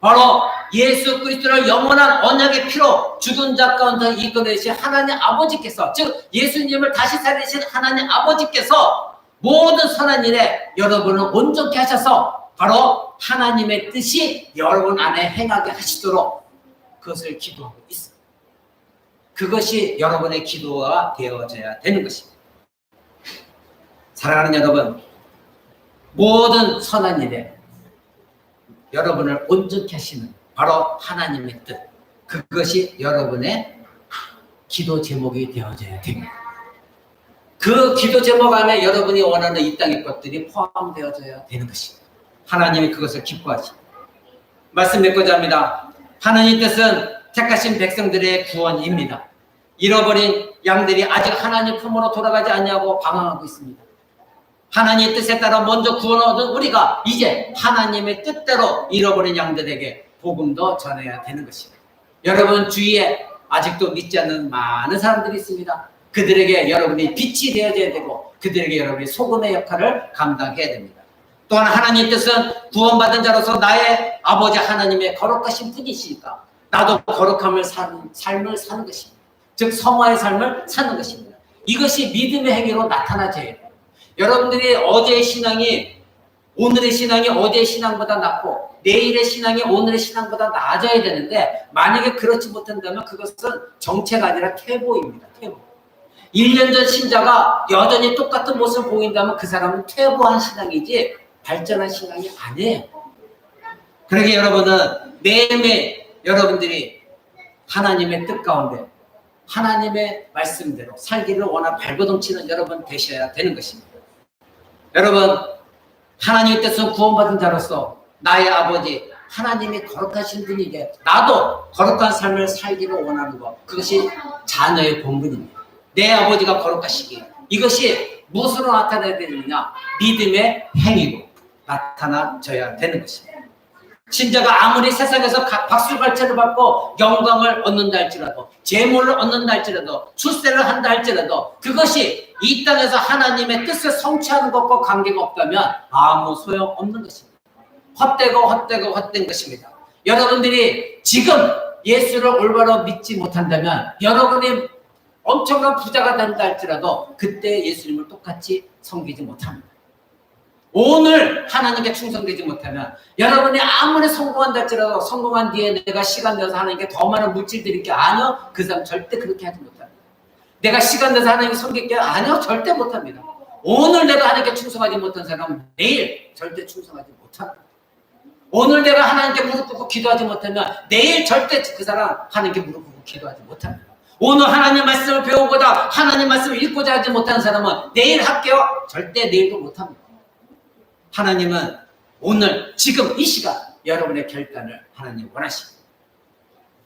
바로 예수 그리스도를 영원한 언약의 피로 죽은 자 가운데 이끌어내신 하나님 아버지께서, 즉 예수님을 다시 살리신 하나님 아버지께서 모든 선한 일에 여러분을 온전케 하셔서 바로 하나님의 뜻이 여러분 안에 행하게 하시도록 그것을 기도하고 있습니다. 그것이 여러분의 기도가 되어져야 되는 것입니다. 사랑하는 여러분, 모든 선한 일에 여러분을 온전케 하시는 바로 하나님의 뜻, 그것이 여러분의 기도 제목이 되어져야 됩니다. 그 기도 제목 안에 여러분이 원하는 이 땅의 것들이 포함되어져야 되는 것입니다. 하나님이 그것을 기뻐하십니다. 말씀 맺고자 합니다. 하나님 뜻은 택하신 백성들의 구원입니다. 잃어버린 양들이 아직 하나님 품으로 돌아가지 않냐고 방황하고 있습니다. 하나님의 뜻에 따라 먼저 구원을 얻은 우리가 이제 하나님의 뜻대로 잃어버린 양들에게 복음도 전해야 되는 것입니다. 여러분 주위에 아직도 믿지 않는 많은 사람들이 있습니다. 그들에게 여러분이 빛이 되어져야 되고 그들에게 여러분이 소금의 역할을 감당해야 됩니다. 또한 하나님의 뜻은 구원받은 자로서 나의 아버지 하나님의 거룩하신 분이시니까 나도 거룩함을 사는 삶을 사는 것입니다. 즉 성화의 삶을 사는 것입니다. 이것이 믿음의 행위로 나타나져야 돼요. 여러분들이 어제의 신앙이 오늘의 신앙이 어제의 신앙보다 낫고 내일의 신앙이 오늘의 신앙보다 나아져야 되는데 만약에 그렇지 못한다면 그것은 정체가 아니라 퇴보입니다. 퇴보. 1년 전 신자가 여전히 똑같은 모습을 보인다면 그 사람은 퇴보한 신앙이지 발전한 신앙이 아니에요. 그러게 여러분은 매일매일 여러분들이 하나님의 뜻 가운데 하나님의 말씀대로 살기를 원하는 발버둥치는 여러분 되셔야 되는 것입니다. 여러분 하나님의 뜻은 구원받은 자로서 나의 아버지 하나님이 거룩하신 분이게 나도 거룩한 삶을 살기를 원하는 것, 그것이 자녀의 본분입니다. 내 아버지가 거룩하시기, 이것이 무엇으로 나타나야 되느냐? 믿음의 행위로 나타나져야 되는 것입니다. 신자가 아무리 세상에서 박수갈채를 받고 영광을 얻는다 할지라도 재물을 얻는다 할지라도 출세를 한다 할지라도 그것이 이 땅에서 하나님의 뜻을 성취하는 것과 관계가 없다면 아무 소용없는 것입니다. 헛된 것입니다. 여러분들이 지금 예수를 올바로 믿지 못한다면 여러분이 엄청난 부자가 된다 할지라도 그때 예수님을 똑같이 섬기지 못합니다. 오늘 하나님께 충성되지 못하면 여러분이 아무리 성공한다 할지라도 성공한 뒤에 내가 시간 내서 하나님께 더 많은 물질 드릴게, 아니요, 그 사람 절대 그렇게 하지 못합니다. 내가 시간 내서 하나님께 섬길게, 아니요, 절대 못합니다. 오늘 내가 하나님께 충성하지 못한 사람은 내일 절대 충성하지 못합니다. 오늘 내가 하나님께 무릎 꿇고 기도하지 못하면 내일 절대 그 사람 하나님께 무릎 꿇고 기도하지 못합니다. 오늘 하나님 말씀을 배우고자 하나님 말씀을 읽고자 하지 못하는 사람은 내일 할게요, 절대 내일도 못합니다. 하나님은 오늘 지금 이 시간 여러분의 결단을 하나님 원하십니다.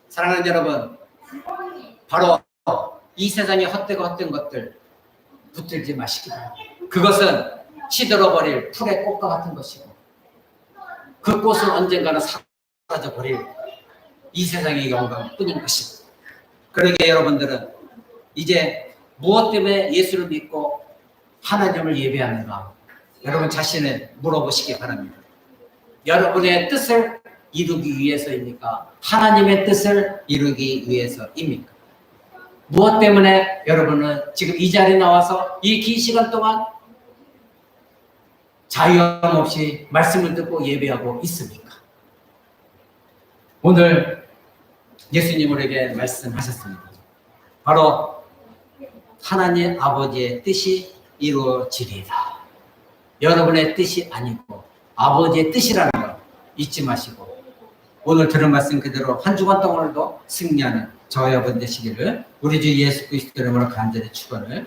사랑하는 여러분, 바로 이 세상에 헛된 것들 붙들지 마시기 바랍니다. 그것은 시들어버릴 풀의 꽃과 같은 것이고 그 꽃은 언젠가는 사라져버릴 이 세상의 영광뿐인 것입니다. 그러게 여러분들은 이제 무엇 때문에 예수를 믿고 하나님을 예배하는가, 여러분 자신을 물어보시기 바랍니다. 여러분의 뜻을 이루기 위해서입니까? 하나님의 뜻을 이루기 위해서입니까? 무엇 때문에 여러분은 지금 이 자리에 나와서 이 긴 시간 동안 자유함 없이 말씀을 듣고 예배하고 있습니까? 오늘 예수님 우리에게 말씀하셨습니다. 바로 하나님 아버지의 뜻이 이루어지리이다. 여러분의 뜻이 아니고 아버지의 뜻이라는 걸 잊지 마시고 오늘 들은 말씀 그대로 한 주간 동안도 승리하는 저와 여러분 되시기를 우리 주 예수 그리스도 이름으로 간절히 축원을